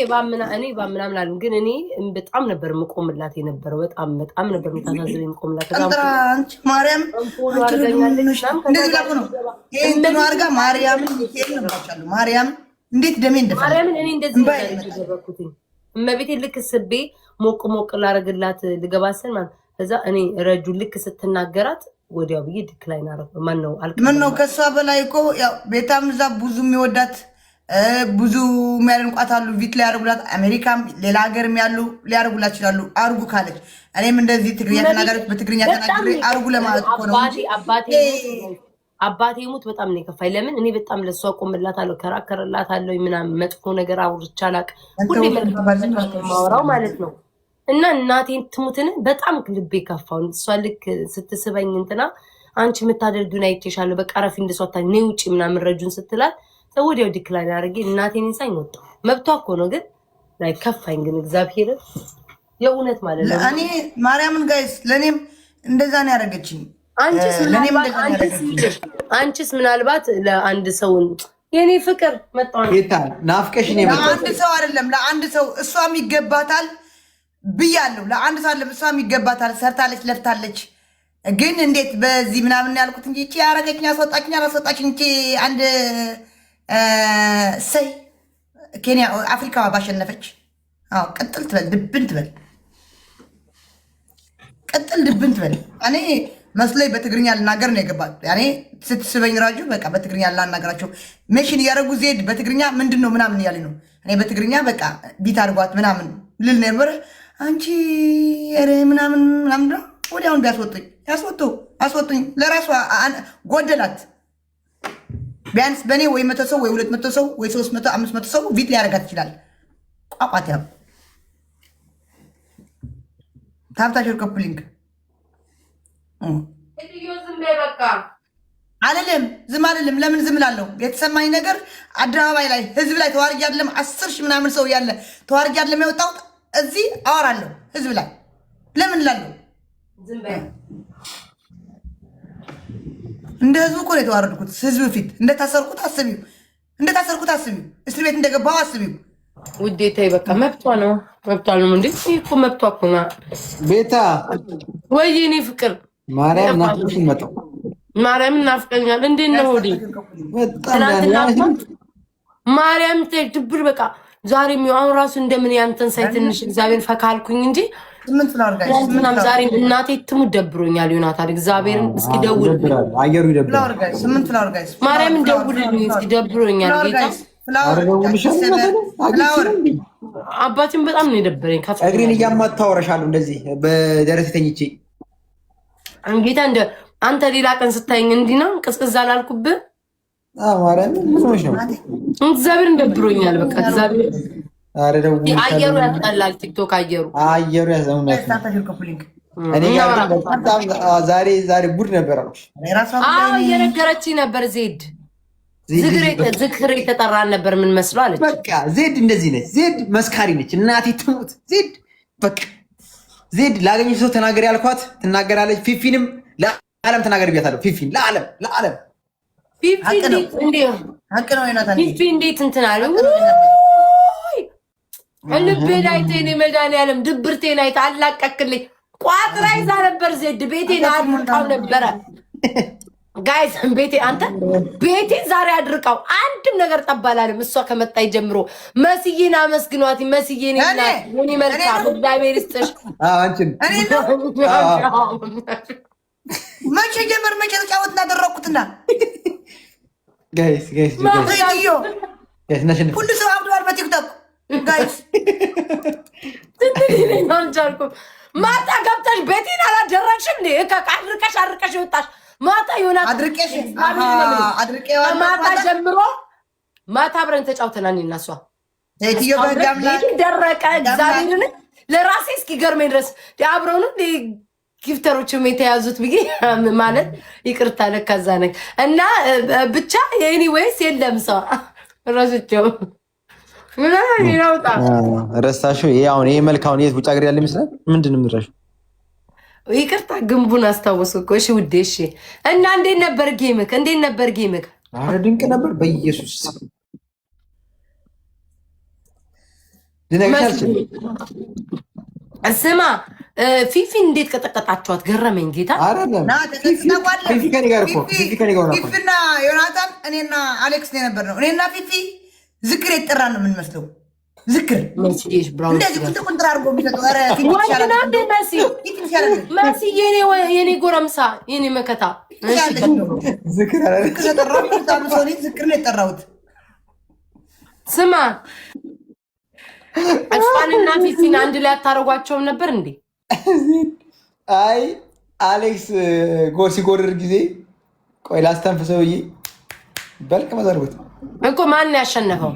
እባብ ምናምን አሉ ግን እኔ በጣም ነበር የምቆምላት የነበረው። በጣም ነበር የምታሳዝበኝ የምቆምላት። አንቺ ማርያም እንደዚህ ነው ይሄን አድርጋ ማርያምን ይሄን ማርያምን እንዴት ደሜ እንደፈለ ማርያምን እኔ እንደዚህ ያደረኩትኝ እመቤቴ ልክ ስቤ ሞቅ ላረግላት ልገባሰን ማለት ከዛ እኔ ረጁ ልክ ስትናገራት ወዲያው ብዬ ዲክላይን አረኩ። ማን ነው ምን ነው ከሷ በላይ እኮ ያው ቤታም እዛ ብዙ የሚወዳት ብዙ የሚያደንቋት አሉ። ቪት ላይ ያደርጉላት አሜሪካም ሌላ ሀገርም ያሉ ሊያደርጉላት ይችላሉ። አርጉ ካለች እኔም እንደዚህ ትግርኛ ተናገረች በትግርኛ ተናግሬ አርጉ ለማለት እኮ ነው። አባቴ ሙት በጣም ነው የከፋኝ። ለምን እኔ በጣም ለሷ ቆምላታለሁ ከራከረላታለሁ ምናምን መጥፎ ነገር አውርቻ አላውቅም። ሁሌ ማወራው ማለት ነው። እና እናቴን ትሙትን በጣም ልቤ ከፋው። እሷ ልክ ስትስበኝ እንትና አንቺ የምታደርጊውን አይቼሻለሁ በቃ ረፊ እንደሷታ ነው ውጪ ምናምን ረጁን ስትላት ወዲያው ዲክላይን አድርጌ እናቴን እንሳኝ ወጣ። መብቷ እኮ ነው ግን ላይ ከፋኝ። ግን እግዚአብሔር የእውነት ማለት ነው እኔ ማርያምን ጋይስ ለኔም እንደዛ ነው ያደረገችኝ። አንቺስ ምናልባት ለአንድ ሰው የኔ ፍቅር መጣው ጌታ ናፍቀሽ ነው ለአንድ ሰው አይደለም ለአንድ ሰው እሷም ይገባታል ብያለሁ። ለአንድ ሰው አይደለም እሷም ይገባታል። ሰርታለች ለፍታለች። ግን እንዴት በዚህ ምናምን ያልኩት እንጂ እቺ ያረገችኝ አላስወጣችኝ እንጂ አንድ ሰይ ኬንያ አፍሪካ ባሸነፈች። አዎ ቅጥል ትበል ድብን ትበል ቅጥል ድብን ትበል። እኔ መስለይ በትግርኛ ልናገር ነው የገባት። ያኔ ስትስበኝ ራጁ በቃ በትግርኛ ልናገራቸው ሜሽን እያደረጉ ዜድ በትግርኛ ምንድን ነው ምናምን እያለ ነው። እኔ በትግርኛ በቃ ቢት አድርጓት ምናምን ልል ነበር። አንቺ ኧረ ምናምን ነው ወዲያውን ቢያስወጡኝ አስወጡኝ። ለራሷ ጎደላት። ቢያንስ በእኔ ወይ 100 ሰው ወይ 200 ሰው ወይ 300 500 ሰው ቪት ሊያደርጋት ይችላል። ቋቋት ያው ታብታሽር ኮፕሊንግ አልልም ዝም አልልም። ለምን ዝም እላለሁ? የተሰማኝ ነገር አደባባይ ላይ ህዝብ ላይ ተዋርጅ አይደለም 10 ሺህ ምናምን ሰው ያለ ተዋርጅ አይደለም የወጣሁት እዚህ አወራለሁ ህዝብ ላይ ለምን እላለሁ? እንደ ህዝቡ እኮ ነው የተዋረድኩት። ህዝቡ ፊት እንደታሰርኩት አስቢው። እስር ቤት እንደገባው አስቢው። ውዴታ በቃ መብቷ ነው እንዴ? እኮ መብቷ እኮ ነው። ቤታ ወይ እኔ ፍቅር ማርያም ናፍቆሽኝ መጣሁ። ማርያም ናፍቀኛል። እንዴት ነው ሆዴ? ማርያም ትብር በቃ ዛሬም አሁን ራሱ እንደምን ያንተን ሳይ ትንሽ እግዚአብሔር ፈካልኩኝ እንጂ ምናምን ዛሬ እናቴ ትሙት ደብሮኛል። ዮናታን እግዚአብሔርን እስኪ ደውል፣ አየሩ ይደብራል። ማርያም ደውልልኝ እስኪ ደብሮኛል። ጌታ አባቴም በጣም ነው የደበረኝ። እግሬን እያማታ አወራሻለሁ እንደዚህ በደረሴ ተኝቼ። ጌታ እንደ አንተ ሌላ ቀን ስታይኝ እንዲህ ነው ቅዝቅዝ አላልኩብህ? ማርያም ምን ሆነሽ ነው? እግዚአብሔርን ደብሮኛል። በቃ እግዚአብሔር አየሩ ያስጠላል። ቲክቶክ አየሩ ያዘውናል። እኔ ጋር በጣም ዛሬ ጉድ ነበር አልኩሽ። እየነገረችኝ ነበር። ዝክር የተጠራን ነበር ምን መስሎ አለች። በቃ ዜድ እንደዚህ ነች። ዜድ መስካሪ ነች። እናቴ ትሙት ዜድ በቃ ዜድ ላገኘሽ ሰው ተናገሪ ያልኳት ትናገራለች። ፊፊንም ለዓለም ተናገሪ ብያታለሁ። ፊፊን ለዓለም ፊፊ እንዴት እንትን አለ ልቤ ላይ ቴኔ መድኃኒዓለም ድብርቴን አይታ አላቀክልኝ። ቋጥራ ይዛ ነበር ዜድ ቤቴን አድርቃው ነበረ። ጋይስ ቤቴን ዛሬ አድርቃው አንድም ነገር ጠባላለም። እሷ ከመጣይ ጀምሮ መስዬን አመስግኗት። መስዬን የኔ መልካም እግዚአብሔር ይስጥሽ። መቼ ጀመር መቼ ተጫወት እናደረኩትና ጋይስ ሁሉ ሰው አብዷል በቲክቶክ ጋይስ። አልቻልኩም። ማታ ገብተሽ ቤቴን አላደረግሽም እንዴ? አድርቀሽ ወጣሽ። ማታ ዮናስ ማታ ጀምሮ ማታ አብረን ተጫውተናል። እና እሷ ደረቀ። እግዚአብሔርን ለራሴ እስኪ ገርመኝ ድረስ አብረውን ጊፍተሮችም የተያዙት ብዬ ማለት ይቅርታ ለካዛ ነ እና ብቻ ኤኒዌይስ የለም ሰው ረስቸው ረሳሽው። አሁን ይሄ መልካውን የት ውጭ ሀገር ያለ ይመስላል። ምንድን ነው የምትረሺው? ይቅርታ ግንቡን አስታወስኩ እኮ። እሺ ውዴ፣ እሺ። እና እንዴት ነበር ጌምክ? ኧረ ድንቅ ነበር። በኢየሱስ ልነግርሽ አልችልም። ስማ ፊፊን እንዴት ቀጠቀጣችኋት? ገረመኝ ጌታ። ፊፊ ከኔ ጋር ፊፊና ዮናታን እኔና አሌክስ ነበር ነው። እኔና ፊፊ ዝክር የተጠራ ነው የምንመስለው። ዝክር እንደዚህ ቁንጥር አድርጎ መሲ የኔ ጎረምሳ የኔ መከታ ዝክር ነው የጠራሁት። ስማ እሷንና ፊፊን አንድ ላይ አታረጓቸውም ነበር እንዴ? አይ አሌክስ ጎል ሲጎርር ጊዜ ቆይ ላስተንፍሰው ብዬ በልቅ መዘርጉት እኮ ማን ያሸነፈው?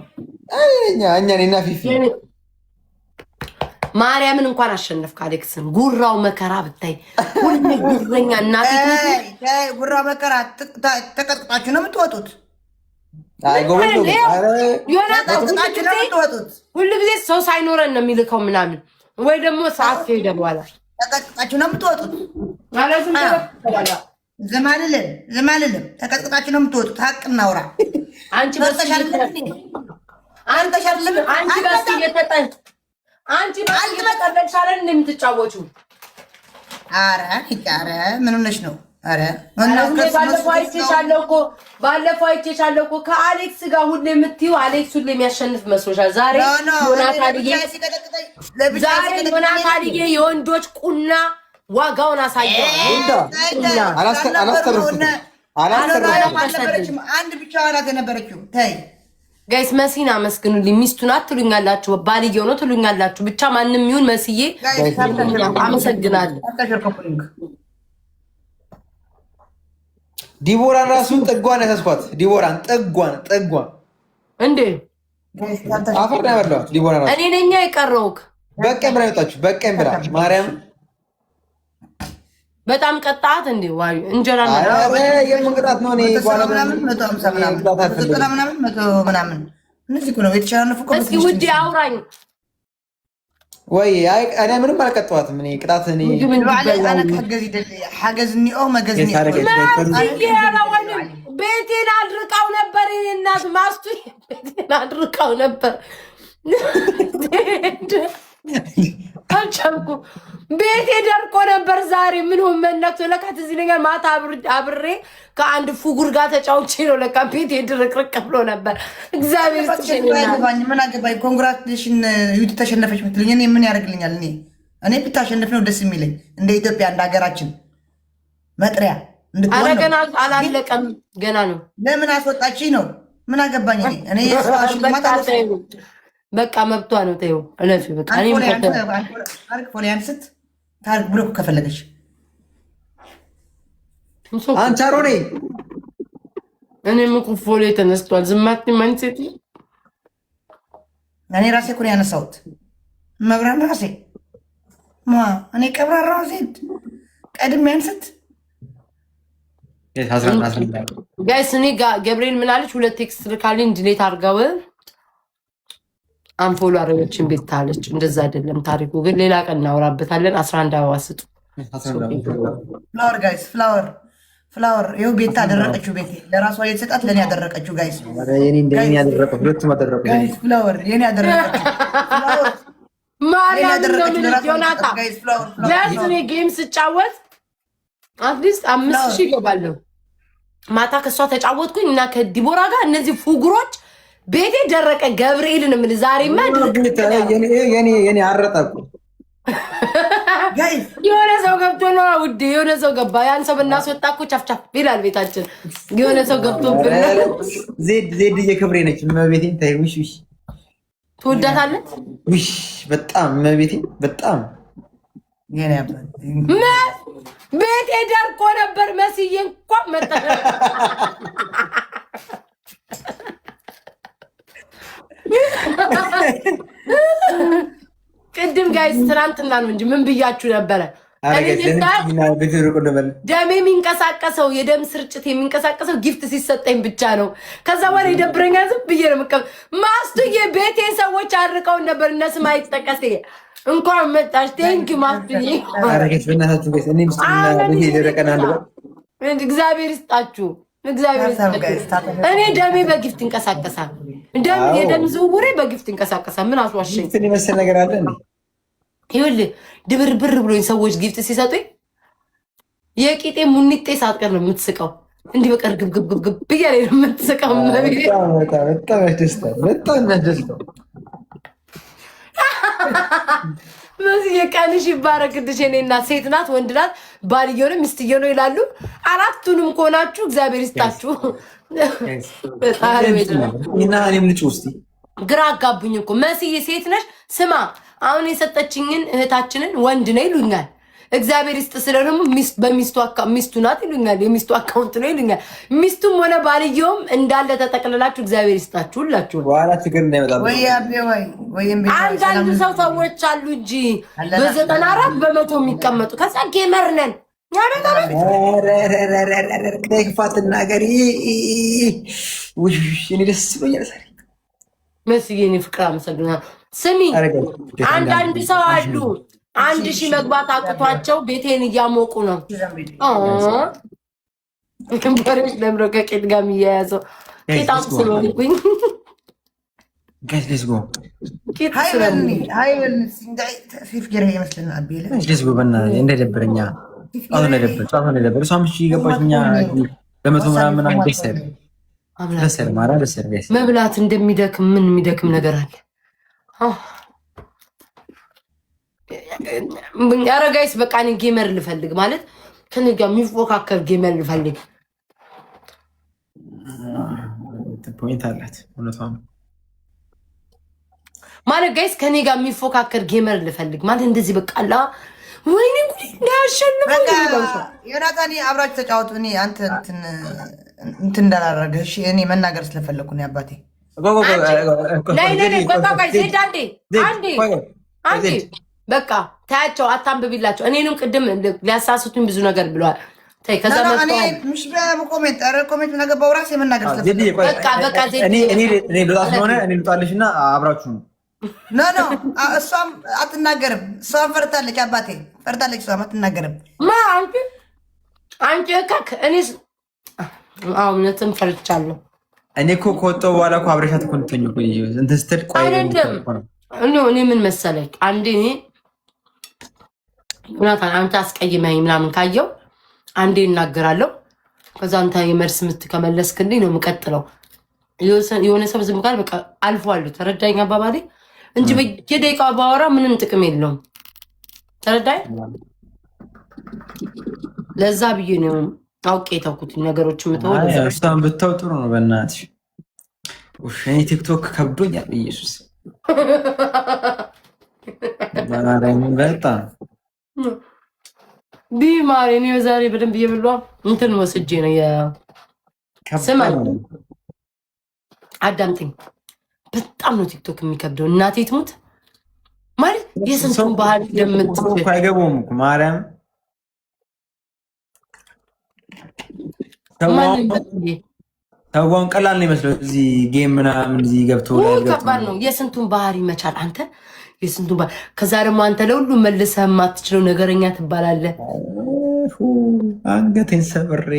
እኛና ፊፊ። ማርያምን እንኳን አሸነፍክ አሌክስን። ጉራው መከራ ብታይ ሁሉ ጉረኛ እናቴ ጉራው መከራ ተቀጥቅጣችሁ ነው የምትወጡት። ሁሉ ጊዜ ሰው ሳይኖረን ነው የሚልከው ምናምን ወይ ደግሞ ሰዓት ከሄደ በኋላ ተቀጥቅጣችሁ ነው የምትወጡት። ዝማልልም ተቀጥቅጣችሁ ነው የምትወጡት። ሀቅ እናውራ። አንቺ በስየጠጠሻለን እንደምትጫወቹ። ኧረ ምን ሆነሽ ነው? ባለፈው አይቼሻለሁ እኮ ከአሌክስ ጋር ሁሌ የምትይው አሌክስ ሁሌ የሚያሸንፍ መስሎሻል። ዛሬ ዮናታንዬ የወንዶች ቁና ዋጋውን አሳየዋል። አንድ ብቻዋን ናት የነበረችው። ተይ ጋይስ መሲን አመስግኑልኝ። ሚስቱ ናት ትሉኛላችሁ፣ ባልየው ነው ትሉኛላችሁ። ብቻ ማንም ይሁን መስዬ አመሰግናለሁ። ዲቦራን ራሱ ጥጓን ያሳስኳት። ዲቦራን ጥጓን እንዴ አፈር ነው ያበላዋት። ዲቦራን ራሱ እኔ ነኝ የቀረውክ። በቀኝ ብላ ወጣችሁ። በቀኝ ብላ ማርያም በጣም ቀጣት እንዴ ዋዩ እንጀራ ነው የምንቅጣት ነው። እኔ ምናምን እነዚህ ነው የተሸናነፉ። እስኪ ውዴ አውራኝ ወይ እኔ ምንም አልቀጠዋትም። እኔ ቅጣት እኔ ቤቴን አድርቃው ነበር። እናት ማስቱ ቤቴን አድርቃው ነበር። አልቻልኩ ቤቴ ደርቆ ነበር። ዛሬ ምን መነክቶ ለካት እዚህ ነገር ማታ አብሬ ከአንድ ፉጉር ጋር ተጫውቼ ነው ለካ ቤቴ ድርቅርቅ ብሎ ነበር። እግዚአብሔር ይስጥሽኝ። ምን አገባኝ። ኮንግራቹሌሽን ዩቲ ተሸነፈች ምትሉኝ እኔ ምን ያደርግልኛል? እኔ ብታሸንፍ ነው ደስ የሚለኝ። እንደ ኢትዮጵያ እንደ ሀገራችን መጥሪያ እንድትሆን ነው። ገና አላለቀም፣ ገና ነው። ለምን አስወጣችኝ ነው? ምን አገባኝ እኔ በቃ መብቷ ነው። ተይው እለፊ በቃ ታሪክ ፎሊያን ስት ታሪክ ብሎ ከፈለገች አንቻሮ ነኝ እኔ ምኩ ፎሌ ተነስቷል። ዝማት ማንሴት እኔ ራሴ እኮ ነው ያነሳሁት። መብራን ራሴ እኔ ቀብራራው ዜድ ቀድሜ አንስት ጋይስ እኔ ገብርኤል ምን አለች? ሁለት ቴክስት ልካልኝ ድሌት አድርገው አንፎሎ አረበችን ቤት ታለች። እንደዛ አይደለም ታሪኩ፣ ግን ሌላ ቀን እናወራበታለን። 11 አበባ ስጡ። ፍላወር ጋይስ፣ ፍላወር ይኸው ቤት አደረቀችው። ቤቴ ለራሷ የተሰጣት ለእኔ ያደረቀችው ጋይስ፣ ፍላወር የኔ ያደረቀችው ማርያም። ጌም ስጫወት አትሊስት 5000 ይገባለሁ። ማታ ከእሷ ተጫወትኩኝ እና ከዲቦራ ጋር እነዚህ ፉጉሮች ቤቴ ደረቀ። ገብርኤልን ምን ዛሬማ የኔ አረጣኩ። የሆነ ሰው ገብቶ ነው ውዴ፣ የሆነ ሰው ገባ። ያን ሰው ብናስወጣ እኮ ቻፍቻፍ ይላል ቤታችን። የሆነ ሰው ገብቶብን። ዜድ የክብሬ ነች። መቤቴን ታይ ውሽ ትወዳታለህ? ውሽ በጣም መቤቴ በጣም ቤቴ ደርቆ ነበር። መስዬ እንኳን መጣ ቅድም ጋይስ ትናንትና ነው እንጂ ምን ብያችሁ ነበረ? ደም የሚንቀሳቀሰው የደም ስርጭት የሚንቀሳቀሰው ጊፍት ሲሰጠኝ ብቻ ነው። ከዛ በኋላ ይደብረኛል። ዝም ብዬ ነው የምቀበል። ማስቱዬ ቤቴ ሰዎች አድርቀውን ነበር። እነ ስም አይጠቀስ እንኳን መጣሽ። ቴንኪ ማስቱዬ። እግዚአብሔር ይስጣችሁ። እኔ ደሜ በጊፍት ይንቀሳቀሳል። የደም ዝውውሬ በጊፍት ይንቀሳቀሳል። ምን አስዋሸኝ? መሰል ነገር አለ። ይኸውልህ ድብርብር ብሎኝ ሰዎች ጊፍት ሲሰጡኝ የቂጤ ሙኒጤ ሳትቀር ነው የምትስቀው። እንዲህ በቀር ግብግብግብ ብያሌ ነው የምትስቀው። በጣም ያስደስታል። በጣም ያስደስታል። በዚህ የቀንሽ ይባረክልሽ። የኔ እናት ሴት ናት ወንድ ናት ባልየው ነው ሚስትየው ነው ይላሉ። አራቱንም ከሆናችሁ እግዚአብሔር ይስጣችሁ። እና እኔም ልጭ ውስጥ ግራ አጋቡኝ እኮ መስዬ ሴት ነሽ። ስማ አሁን የሰጠችኝን እህታችንን ወንድ ነው ይሉኛል። እግዚአብሔር ይስጥ ስለ ደግሞ ሚስቱ ናት ይሉኛል። የሚስቱ አካውንት ነው ይሉኛል። ሚስቱም ሆነ ባልየውም እንዳለ ተጠቅልላችሁ እግዚአብሔር ይስጣችሁ ሁላችሁ። በኋላ ችግር እንዳይመጣ አንዳንድ ሰዎች አሉ እንጂ በ94 በመቶ የሚቀመጡ ከዛ ጌመር ነን ክፋትና ገሪ ደስ ብሎኛል። መስዬ እኔ ፍቅር አመሰግናለሁ። ስሚ አንዳንድ ሰው አሉ 1000 መግባት አቅቷቸው ቤቴን እያሞቁ ነው። በሬዎች ለምሮ ከቄጥ ጋር የሚያያዘው ቄጣም ስለሆንኩኝ እንደደበረኛ መብላት እንደሚደክም ምን የሚደክም ነገር አለ? ኧረ ጋይስ በቃ እኔ ጌመር ልፈልግ ማለት ከኔ ጋር የሚፎካከር ጌመር ልፈልግ። ፖይንት አላት ማለት ጋይስ ከኔ ጋር የሚፎካከር ጌመር ልፈልግ ማለት እንደዚህ በቃ አላ ወይኔ ጉዴ እንዳያሸንፍ ዮናታን አብራችሁ ተጫወቱ። እኔ አንተ እንትን እንዳላረገ እሺ። እኔ መናገር ስለፈለኩ ነው አባቴ። አንዴ በቃ ታያቸው፣ አታንብቢላቸው። እኔንም ቅድም ሊያሳስቱኝ ብዙ ነገር ብለዋል። ልጣልሽና አብራችሁ ኖ ኖ እሷም አትናገርም። እሷም ፈርታለች። አባቴ ፈርታለች። እሷም አትናገርም። ማ አንቺ እካክ እኔስ እውነትም ፈርቻለሁ። እኔ እኮ ከወጣሁ በኋላ እኮ አብረሻት እኮ እንትን ስትል ቆይ አይደለም እኔ ምን መሰለኝ አንዴ እኔ ዮናታን አንተ አስቀይመኝ ምናምን ካየው አንዴ እናገራለሁ። ከዛ አንተ የመልስ ምት ከመለስክልኝ ነው የምቀጥለው። የሆነ ሰው ዝም ካል በቃ አልፏለሁ። ተረዳኝ አባባሌ እንጂ በየደቂቃው ባወራ ምንም ጥቅም የለውም። ተረዳኝ። ለዛ ብዬ ነው አውቄ የተውኩት ነገሮች የምተወው። እሷን ብታው ጥሩ ነው። በእናትሽ እኔ ቲክቶክ ከብዶኛል። ኢየሱስ በጣም ቢማሪ እኔ ዛሬ በደንብ እየበሏ እንትን ወስጄ ነው ስማ አዳምጠኝ። በጣም ነው ቲክቶክ የሚከብደው። እናቴ ትሙት ማለት የስንቱን ባህል እንደምትችል አይገባውም እኮ ማርያም ሰዋውን ቀላል ነው ይመስለው። እዚህ ጌም ምናምን እዚህ ገብቶ ከባድ ነው። የስንቱን ባህሪ መቻል አንተ የስንቱን ባህሪ። ከዛ ደግሞ አንተ ለሁሉም መልሰህ የማትችለው ነገረኛ ትባላለህ። አንገቴን ሰብሬ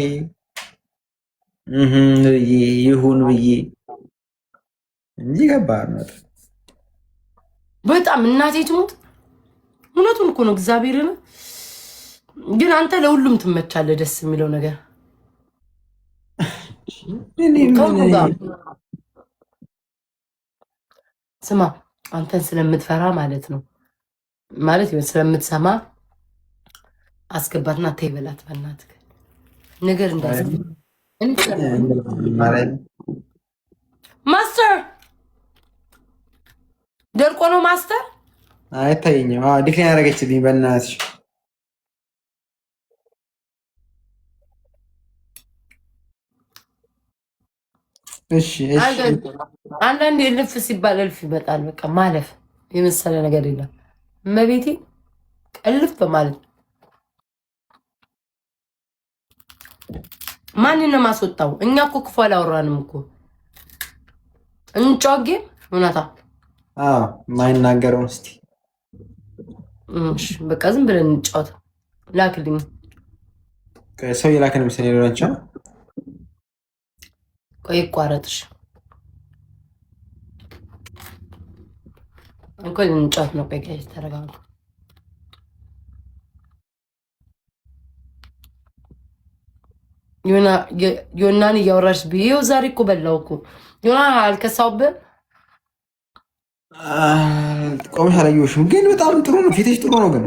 ይሁን ብዬ እንጂ ከባድ ነው በጣም። እናቴ ትሙት እውነቱን እኮ ነው እግዚአብሔርን። ግን አንተ ለሁሉም ትመቻለህ። ደስ የሚለው ነገር ስማ አንተን ስለምትፈራ ማለት ነው ማለት ስለምትሰማ አስገባትና ተይ በላት በእናትህ ነገር እንዳይሰማ። ማስተር ደርቆ ነው ማስተር አይታየኝም። ዲክላይን ያደረገችልኝ በእናትሽ። እሺ አንዳንድ እልፍ ሲባል እልፍ ይመጣል። በቃ ማለፍ የመሰለ ነገር የለም። እመቤቴ እልፍ በማለት ማንን ነው ማስወጣው? እኛ እኮ ክፉ አላወራንም እኮ እንጫወጌ እውነታ ማይናገረውን እስኪ በቃ ዝም ብለን እንጫወት። ላክልኝ ሰው የላክን ምስል ሌሎናቸው ቆይ ይቋረጥሽ እንኳን እንጫወት ነው። ቆይ ጋይስ ተረጋጉ። ዮናን እያወራሽ ብዬው ዛሬ እኮ በላው እኮ ዮና አልከሳውብህም። ቆመሽ አላየሁሽም፣ ግን በጣም ጥሩ ነው። ፊትሽ ጥሩ ነው። ግን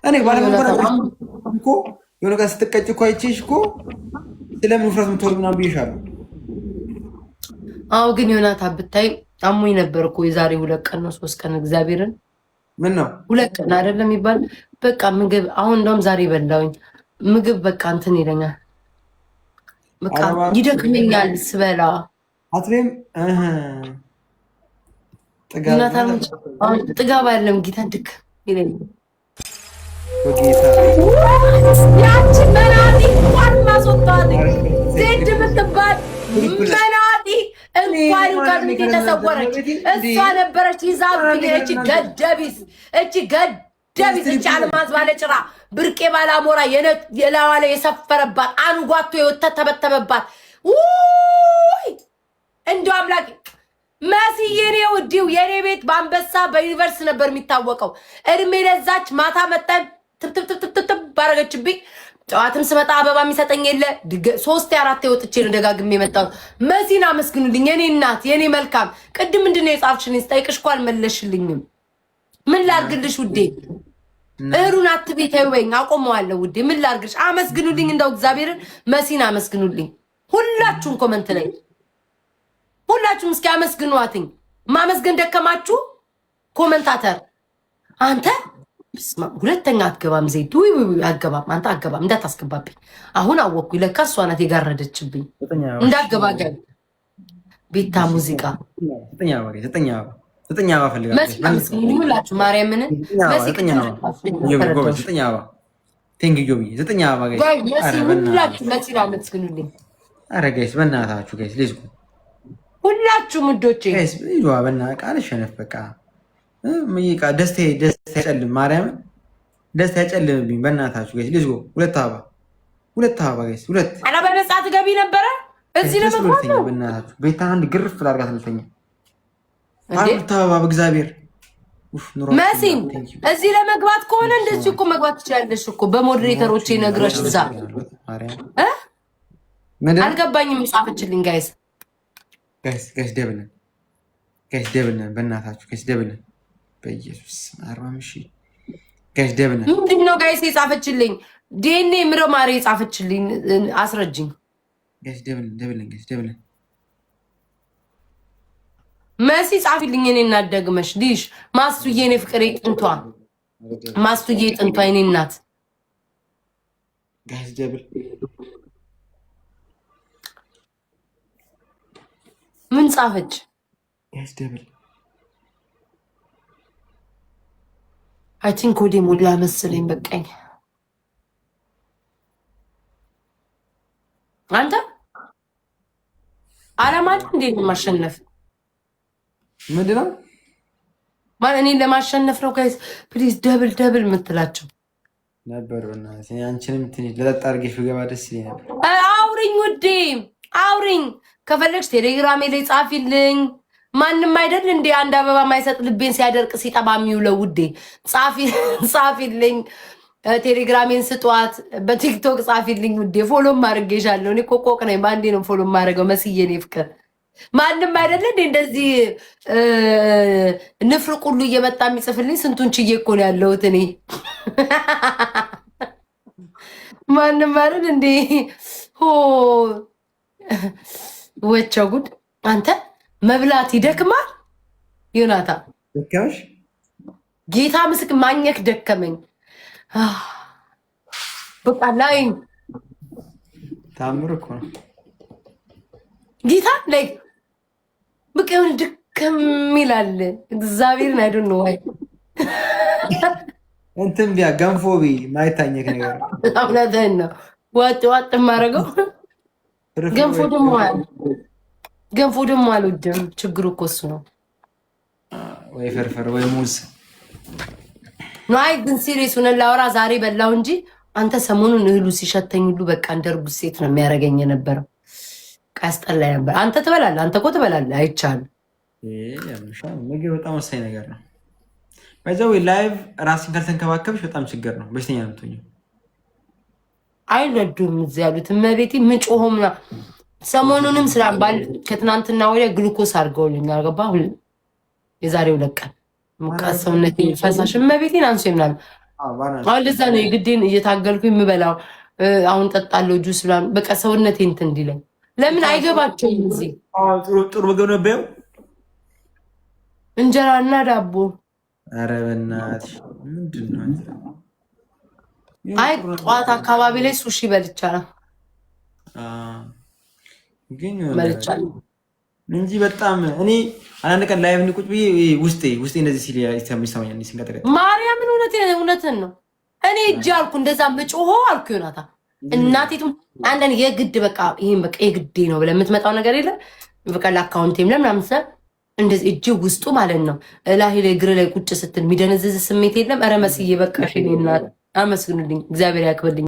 እኔ እኮ የሆነ ቀን ስትቀጭ እኮ አይቼሽ እኮ ስለምን ውፍረት የምትወርድ ምናምን ብዬሻለሁ። አዎ ግን ዮናታ ብታይ አሞኝ ነበር እኮ የዛሬ 2 ቀን ነው 3 ቀን እግዚአብሔርን። ምን ነው 2 ቀን አይደለም ይባል በቃ ምግብ አሁን እንደውም ዛሬ በላውኝ ምግብ በቃ እንትን ይለኛል። በቃ ይደክመኛል ስበላ አትሌም ጥጋብ አይደለም ጌታን ድክ ይለኛል። ያቺ መናጢ እንኳን ማስወጣት ዜድ ምትባል መናጢ እንኳን ከቤት የተሰወረች እሷ ነበረች ይዛብኝ። እቺ ገደቢስ እቺ አልማዝ ባለጭራ ብርቄ ባላሞራ የላዋ ላይ የሰፈረባት አንጓቶ የተተበተበባት ውይ እንደው አምላክ መስዬ ነው ውዲው የኔ ቤት በአንበሳ በዩኒቨርስ ነበር የሚታወቀው። እድሜ ለዛች ማታ መጣን ትብትብትብትብ ባረገችብኝ። ጠዋትም ስመጣ አበባ የሚሰጠኝ የለ 3 4 ወጥቼ ነው ደጋግሜ የመጣሁት። መሲና አመስግኑልኝ የኔ እናት የኔ መልካም። ቅድም ምንድነው የጻፍሽልኝ ስጠይቅሽ እኮ አልመለስሽልኝም። ምን ላርግልሽ ውዴ? እሩን አትቤት አይወኝ አቆመዋለሁ ውዴ። ምን ላርግልሽ? አመስግኑልኝ እንደው እግዚአብሔርን መሲና አመስግኑልኝ። ሁላችሁም ኮመንት ላይ ሁላችሁም እስኪ አመስግኗትኝ። ማመስገን ደከማችሁ ኮመንታተር አንተ ሁለተኛ አትገባም። ዜድ ውይ አትገባም። አንተ አትገባም እንዳታስገባብኝ። አሁን አወቅኩኝ ለካ እሷ ናት የጋረደችብኝ። እንዳትገባ ገብ ቤታ ሙዚቃ ሁላችሁ ማርያምን ሁላችሁ መሲና አመስግኑልኝ። ኧረ ጋይስ በእናታችሁ ጋይስ ሌዝኩ ሁላችሁም ውዶቼ ይዋ በና ቃል ሸነፍ በቃ ምይቃ ደስታ ያጨልም ማርያምን ደስታ ያጨልምብኝ በእናታችሁ ጋይስ ልጅ ሁለት አበባ ጋይስ ሁለት አላ በነፃ ትገቢ ነበረ እዚህ ለመግባት ነው በእናታችሁ ቤታ አንድ ግርፍ ላድርጋት ልተኛ ሁለት አበባ በእግዚአብሔር መሲም እዚህ ለመግባት ከሆነ እንደዚህ እኮ መግባት ትችላለሽ እኮ በሞዴሬተሮቼ ነግረሽ እዛ አልገባኝም ጻፈችልኝ ጋይስ ደብነን በእናታችሁ ጋይስ ደብነን በኢየሱስ 40 ጋይስ ደብነን ምንድን ነው ጋይስ የጻፈችልኝ ዲኤንኤ ምርመራ የጻፈችልኝ አስረጅኝ ጋይስ ደብነን መሲ ጻፊልኝ እኔ እናደግመሽ ዲሽ ማስቱዬ እኔ ፍቅሬ ጥንቷ ማስቱዬ ጥንቷ እኔ እናት ጋይስ ደብል ምን ጻፈች ጋይስ ደብል አይ ቲንክ ወደ ሞላ መሰለኝ በቃኝ አንተ አላማት እንዴት ማሸነፍ ምንድነው ማለት እኔን ለማሸነፍ ነው ጋይስ ፕሊዝ ደብል የምትላቸው ነበር በእናትህ አንቺንም ትንሽ ለጠጥ አድርጌሽ ብገባ ደስ ይለኝ ነበር አውሪኝ ውዴ አውሪኝ ከፈለግሽ ቴሌግራሜ ላይ ጻፊልኝ ማንም አይደል እንዴ አንድ አበባ ማይሰጥ ልቤን ሲያደርቅ ሲጠባ የሚውለው ውዴ ጻፊልኝ ቴሌግራሜን ስጧት በቲክቶክ ጻፊልኝ ውዴ ፎሎም አድርጌሻለሁ እኔ ኮቆቅ ነኝ ባንዴ ነው ፎሎም ማድረገው መስዬ ነው ፍቅር ማንም አይደለ እንዴ እንደዚህ ንፍር ቁሉ እየመጣ የሚጽፍልኝ ስንቱን ችዬ እኮ ነው ያለሁት እኔ ማንም አይደል እንዴ ሆ ወቸው ጉድ አንተ መብላት ይደክማል ዮናታ ደከመሽ ጌታ ምስክ ማኘክ ደከመኝ በቃ ላይ ታምር እኮ ነው ጌታ ላይ በቃ የሆነ ድክም ይላል እግዚአብሔርን አይዶን ነው ወይ እንትን ቢያ ገንፎ ቢ ማይታኘክ ነገር አብላተን ነው ዋጥ ማረገው ገንፎ ደግሞ አልወድም ችግሩ እኮ እሱ ነው ወይ ፍርፍር ወይ ሙዝ ናይ ግን ሲሪየስ ሆነ ላውራ ዛሬ በላው እንጂ አንተ ሰሞኑን እህሉ ሲሸተኝ ሁሉ በቃ እንደርጉ ሴት ነው የሚያረገኝ የነበረው ቀስጠላይ ነበር አንተ ትበላለህ አንተ እኮ ትበላለህ አይቻልም ምግብ በጣም ወሳኝ ነገር ነው ባይዘው ላይቭ ራስን ካልተንከባከብሽ በጣም ችግር ነው በሽተኛ ነው የምትሆኚው አይረዱም እዚህ ያሉት እመቤቴ ምጮሆምና ሰሞኑንም ስላባል ከትናንትና ወዲያ ግሉኮስ አድርገውልኛል ገባ የዛሬው ለቀን ሙቀሰውነት ፈሳሽ እመቤቴን አንሶ ይምናል አሁን ለዛ ነው የግዴን እየታገልኩኝ የምበላው አሁን ጠጣለሁ ጁስ ብላ በቃ ሰውነቴ እንትን እንዲለኝ ለምን አይገባቸውም እዚህ ጥሩ ምግብ ነው በየው እንጀራና ዳቦ ኧረ በእናትሽ ምንድን ነው አይ ጠዋት አካባቢ ላይ ሱሺ በልቻለሁ ግን በልቻለሁ እንጂ በጣም እኔ አንድ ቀን ላይቭ ንቁጭ ብዬ ውስጤ እንደዚህ ሲል ይሰማኛል ሲንቀጠቀጥ ማርያምን እውነትን ነው እኔ እጅ አልኩ እንደዛ ምጮሆ አልኩ ዮናታ እናቴቱም አንደን የግድ በቃ ይሄን በቃ የግዴ ነው ብለህ የምትመጣው ነገር የለ በቃ ለአካውንቴም ለምናምን ሰ እንደዚህ እጅ ውስጡ ማለት ነው እላሂ ላይ እግር ላይ ቁጭ ስትል የሚደነዝዝ ስሜት የለም ኧረ መስዬ በቃ ሽኔ እናት አመስግኑልኝ እግዚአብሔር ያክብልኝ